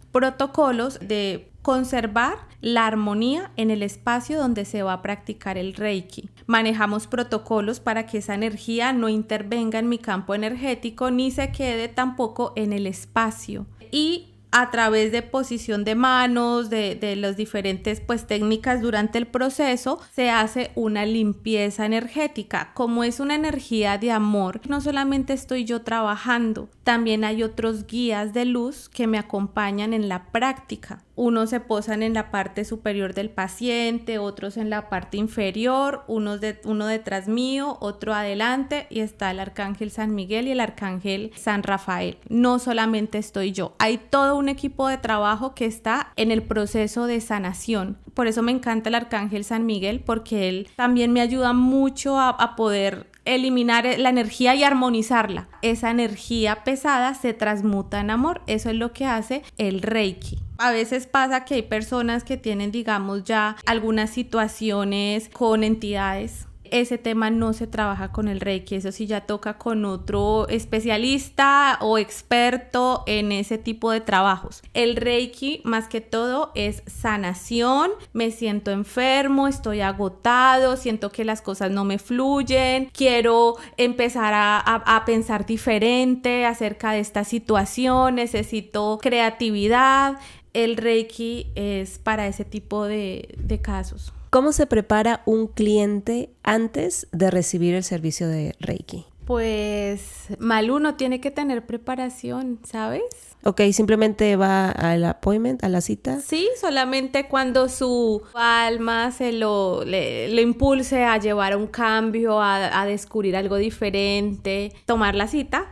de conservar la armonía en el espacio donde se va a practicar el Reiki. Manejamos protocolos para que esa energía no intervenga en mi campo energético ni se quede tampoco en el espacio. Y a través de posición de manos, de las diferentes técnicas durante el proceso, se hace una limpieza energética. Como es una energía de amor, no solamente estoy yo trabajando, también hay otros guías de luz que me acompañan en la práctica. Unos se posan en la parte superior del paciente, otros en la parte inferior, uno detrás mío, otro adelante, y está el Arcángel San Miguel y el Arcángel San Rafael. No solamente estoy yo, hay todo un equipo de trabajo que está en el proceso de sanación. Por eso me encanta el Arcángel San Miguel, porque él también me ayuda mucho a poder eliminar la energía y armonizarla. Esa energía pesada se transmuta en amor. Eso es lo que hace el Reiki. A veces pasa que hay personas que tienen, digamos, ya algunas situaciones con entidades. Ese tema no se trabaja con el Reiki, eso sí ya toca con otro especialista o experto en ese tipo de trabajos. El Reiki, más que todo, es sanación. Me siento enfermo, estoy agotado, siento que las cosas no me fluyen, quiero empezar a pensar diferente acerca de esta situación, necesito creatividad. El Reiki es para ese tipo de casos. ¿Cómo se prepara un cliente antes de recibir el servicio de Reiki? Pues uno tiene que tener preparación, ¿sabes? Ok, simplemente va al appointment, a la cita. Sí, solamente cuando su alma le impulse a llevar un cambio, a descubrir algo diferente, tomar la cita,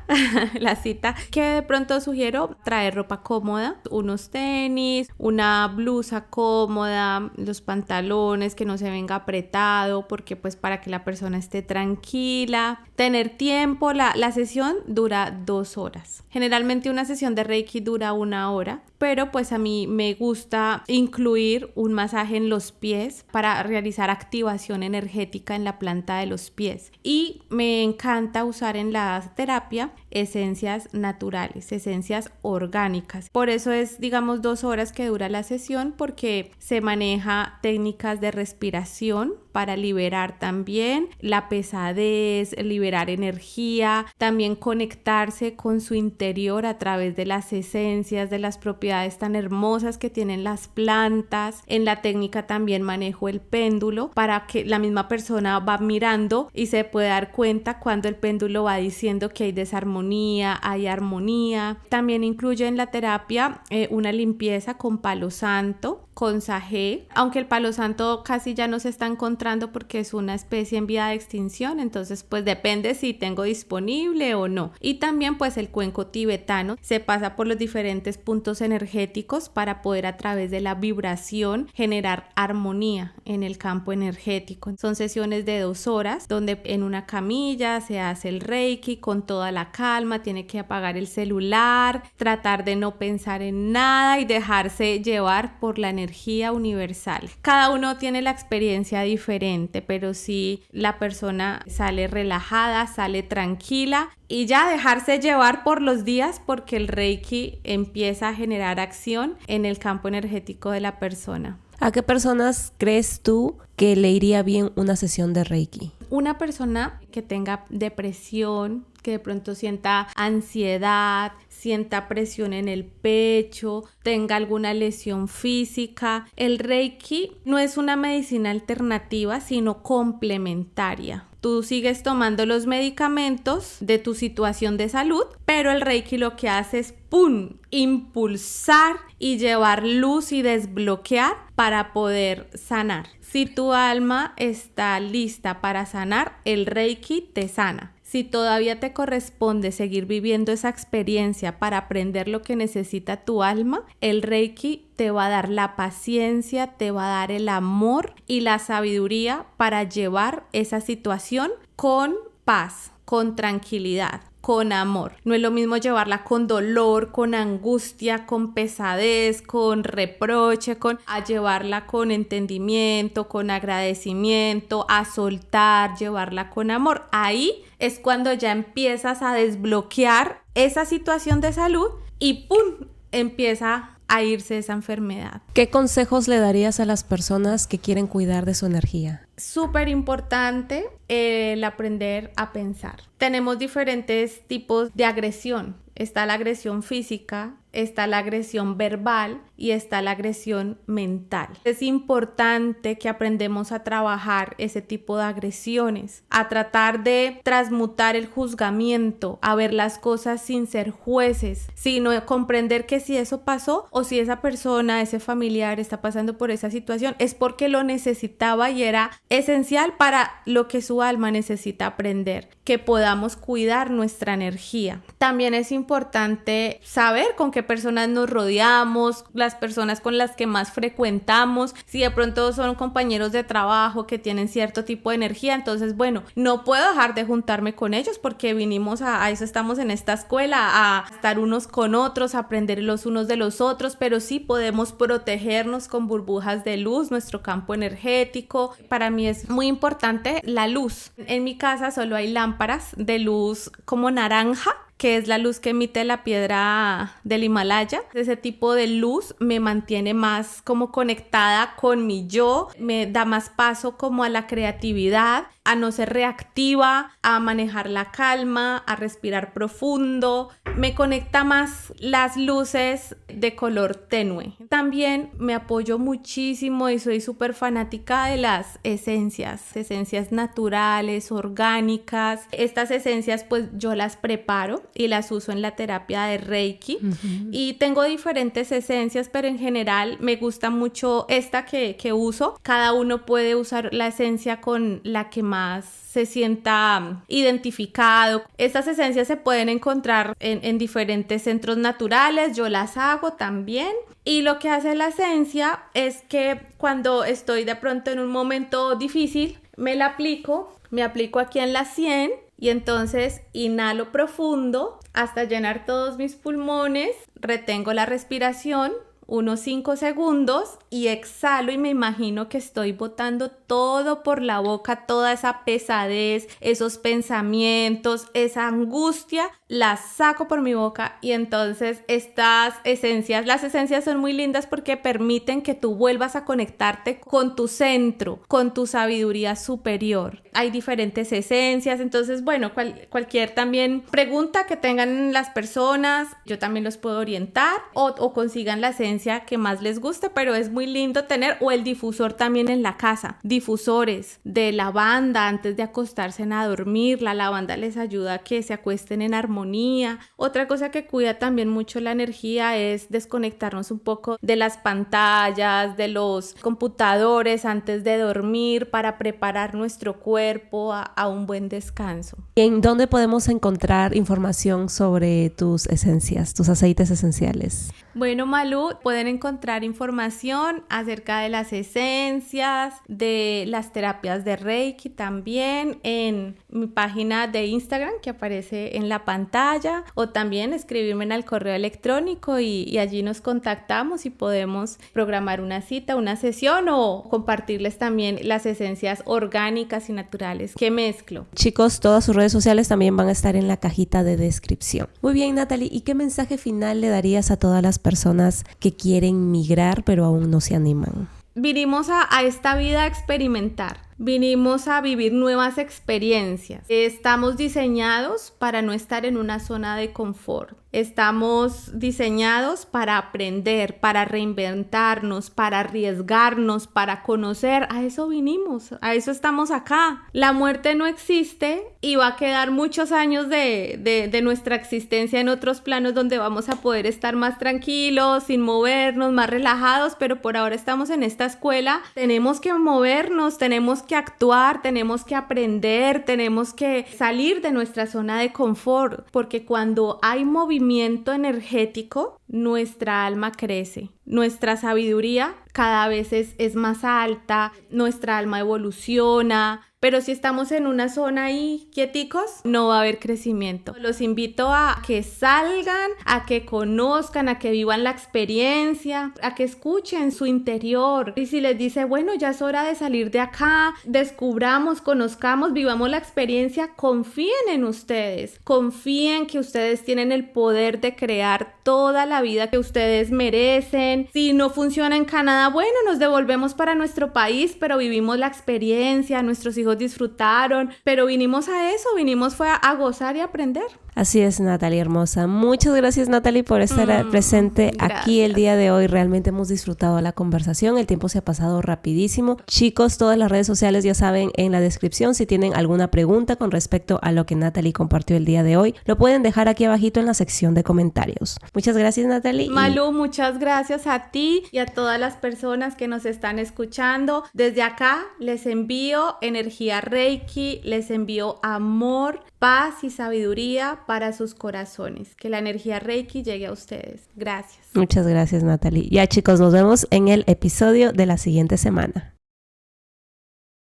que de pronto sugiero traer ropa cómoda, unos tenis, una blusa cómoda, los pantalones, que no se venga apretado, porque pues para que la persona esté tranquila, tener tiempo. La sesión dura 2 horas. Generalmente una sesión de Reiki dura 1 hora, pero pues a mí me gusta incluir un masaje en los pies para realizar activación energética en la planta de los pies. Y me encanta usar en la terapia esencias naturales, esencias orgánicas. Por eso es, digamos, 2 horas que dura la sesión, porque se maneja técnicas de respiración para liberar también la pesadez, liberar energía, también conectarse con su interior a través de las esencias, de las propiedades tan hermosas que tienen las plantas. En la técnica también manejo el péndulo para que la misma persona va mirando y se puede dar cuenta cuando el péndulo va diciendo que hay desarmonía, hay armonía. También incluye en la terapia una limpieza con palo santo, con sajé, aunque el palo santo casi ya no se está encontrando porque es una especie en vía de extinción, entonces pues depende si tengo disponible o no. Y también pues el cuenco tibetano se pasa por los diferentes puntos energéticos para poder a través de la vibración generar armonía en el campo energético. Son sesiones de 2 horas donde en una camilla se hace el Reiki con toda la calma, tiene que apagar el celular, tratar de no pensar en nada y dejarse llevar por la energía universal. Cada uno tiene la experiencia diferente, pero si la persona sale relajada, sale tranquila y ya dejarse llevar por los días, porque el Reiki empieza a generar acción en el campo energético de la persona. ¿A qué personas crees tú que le iría bien una sesión de Reiki? Una persona que tenga depresión, que de pronto sienta ansiedad, sienta presión en el pecho, tenga alguna lesión física. El Reiki no es una medicina alternativa, sino complementaria. Tú sigues tomando los medicamentos de tu situación de salud, pero el Reiki lo que hace es ¡pum!, impulsar y llevar luz y desbloquear para poder sanar. Si tu alma está lista para sanar, el Reiki te sana. Si todavía te corresponde seguir viviendo esa experiencia para aprender lo que necesita tu alma, el Reiki te va a dar la paciencia, te va a dar el amor y la sabiduría para llevar esa situación con paz, con tranquilidad, con amor. No es lo mismo llevarla con dolor, con angustia, con pesadez, con reproche, a llevarla con entendimiento, con agradecimiento, a soltar, llevarla con amor. Ahí es cuando ya empiezas a desbloquear esa situación de salud y ¡pum!, empieza a irse esa enfermedad. ¿Qué consejos le darías a las personas que quieren cuidar de su energía? Súper importante el aprender a pensar. Tenemos diferentes tipos de agresión. Está la agresión física, está la agresión verbal y está la agresión mental. Es importante que aprendamos a trabajar ese tipo de agresiones, a tratar de transmutar el juzgamiento, a ver las cosas sin ser jueces, sino comprender que si eso pasó o si esa persona, ese familiar está pasando por esa situación, es porque lo necesitaba y era esencial para lo que su alma necesita aprender, que podamos cuidar nuestra energía. También es importante saber con qué personas nos rodeamos, las personas con las que más frecuentamos. Si de pronto son compañeros de trabajo que tienen cierto tipo de energía, entonces bueno, no puedo dejar de juntarme con ellos porque vinimos a eso, estamos en esta escuela, a estar unos con otros, a aprender los unos de los otros, pero sí podemos protegernos con burbujas de luz, nuestro campo energético. Para mí es muy importante la luz. En mi casa solo hay lámparas de luz como naranja, que es la luz que emite la piedra del Himalaya. Ese tipo de luz me mantiene más como conectada con mi yo, me da más paso como a la creatividad, a no ser reactiva, a manejar la calma, a respirar profundo. Me conecta más las luces de color tenue. También me apoyo muchísimo y soy súper fanática de las esencias naturales, orgánicas. Estas esencias pues yo las preparo y las uso en la terapia de Reiki. Y tengo diferentes esencias, pero en general me gusta mucho esta que uso. Cada uno puede usar la esencia con la que más se sienta identificado. Estas esencias se pueden encontrar en diferentes centros naturales, yo las hago también. Y lo que hace la esencia es que cuando estoy de pronto en un momento difícil, me aplico aquí en la sien y entonces inhalo profundo hasta llenar todos mis pulmones, retengo la respiración unos 5 segundos y exhalo y me imagino que estoy botando todo por la boca, toda esa pesadez, esos pensamientos, esa angustia, la saco por mi boca y entonces las esencias son muy lindas porque permiten que tú vuelvas a conectarte con tu centro, con tu sabiduría superior. Hay diferentes esencias, entonces bueno, cualquier también pregunta que tengan las personas, yo también los puedo orientar o consigan la esencia que más les guste, pero es muy lindo tener, o el difusor también en la casa, difusores de lavanda antes de acostarse a dormir. La lavanda les ayuda a que se acuesten en armonía. Otra cosa que cuida también mucho la energía es desconectarnos un poco de las pantallas, de los computadores antes de dormir para preparar nuestro cuerpo a un buen descanso. ¿En dónde podemos encontrar información sobre tus esencias, tus aceites esenciales? Bueno, Malú, pueden encontrar información acerca de las esencias, de las terapias de Reiki también en mi página de Instagram que aparece en la pantalla, o también escribirme al correo electrónico y allí nos contactamos y podemos programar una cita, una sesión o compartirles también las esencias orgánicas y naturales que mezclo. Chicos, todas sus redes sociales también van a estar en la cajita de descripción. Muy bien, Natalie, ¿y qué mensaje final le darías a todas las personas que quieren migrar pero aún no se animan? vinimos a esta vida a experimentar. Vinimos a vivir nuevas experiencias. Estamos diseñados para no estar en una zona de confort. Estamos diseñados para aprender, para reinventarnos, para arriesgarnos, para conocer. A eso vinimos, a eso estamos acá. La muerte no existe y va a quedar muchos años de nuestra existencia en otros planos donde vamos a poder estar más tranquilos, sin movernos, más relajados, pero por ahora estamos en esta escuela. Tenemos que movernos, tenemos que actuar, tenemos que aprender, tenemos que salir de nuestra zona de confort, porque cuando hay movimiento energético, nuestra alma crece, nuestra sabiduría cada vez es más alta, nuestra alma evoluciona. Pero si estamos en una zona ahí quieticos, no va a haber crecimiento. Los invito a que salgan, a que conozcan, a que vivan la experiencia, a que escuchen su interior. Y si les dice, bueno, ya es hora de salir de acá, descubramos, conozcamos, vivamos la experiencia, confíen en ustedes. Confíen que ustedes tienen el poder de crear toda la vida que ustedes merecen. Si no funciona en Canadá, bueno, nos devolvemos para nuestro país, pero vivimos la experiencia, nuestros hijos disfrutaron, pero vinimos a eso, fue a gozar y aprender. Así es, Natalie hermosa. Muchas gracias, Natalie, por estar presente aquí el día de hoy. Realmente hemos disfrutado la conversación. El tiempo se ha pasado rapidísimo. Chicos, todas las redes sociales ya saben en la descripción. Si tienen alguna pregunta con respecto a lo que Natalie compartió el día de hoy, lo pueden dejar aquí abajito en la sección de comentarios. Muchas gracias, Natalie. Malu, muchas gracias a ti y a todas las personas que nos están escuchando. Desde acá les envío energía Reiki, les envío amor, paz y sabiduría para sus corazones. Que la energía Reiki llegue a ustedes. Gracias. Muchas gracias, Natalie. Ya, chicos, nos vemos en el episodio de la siguiente semana.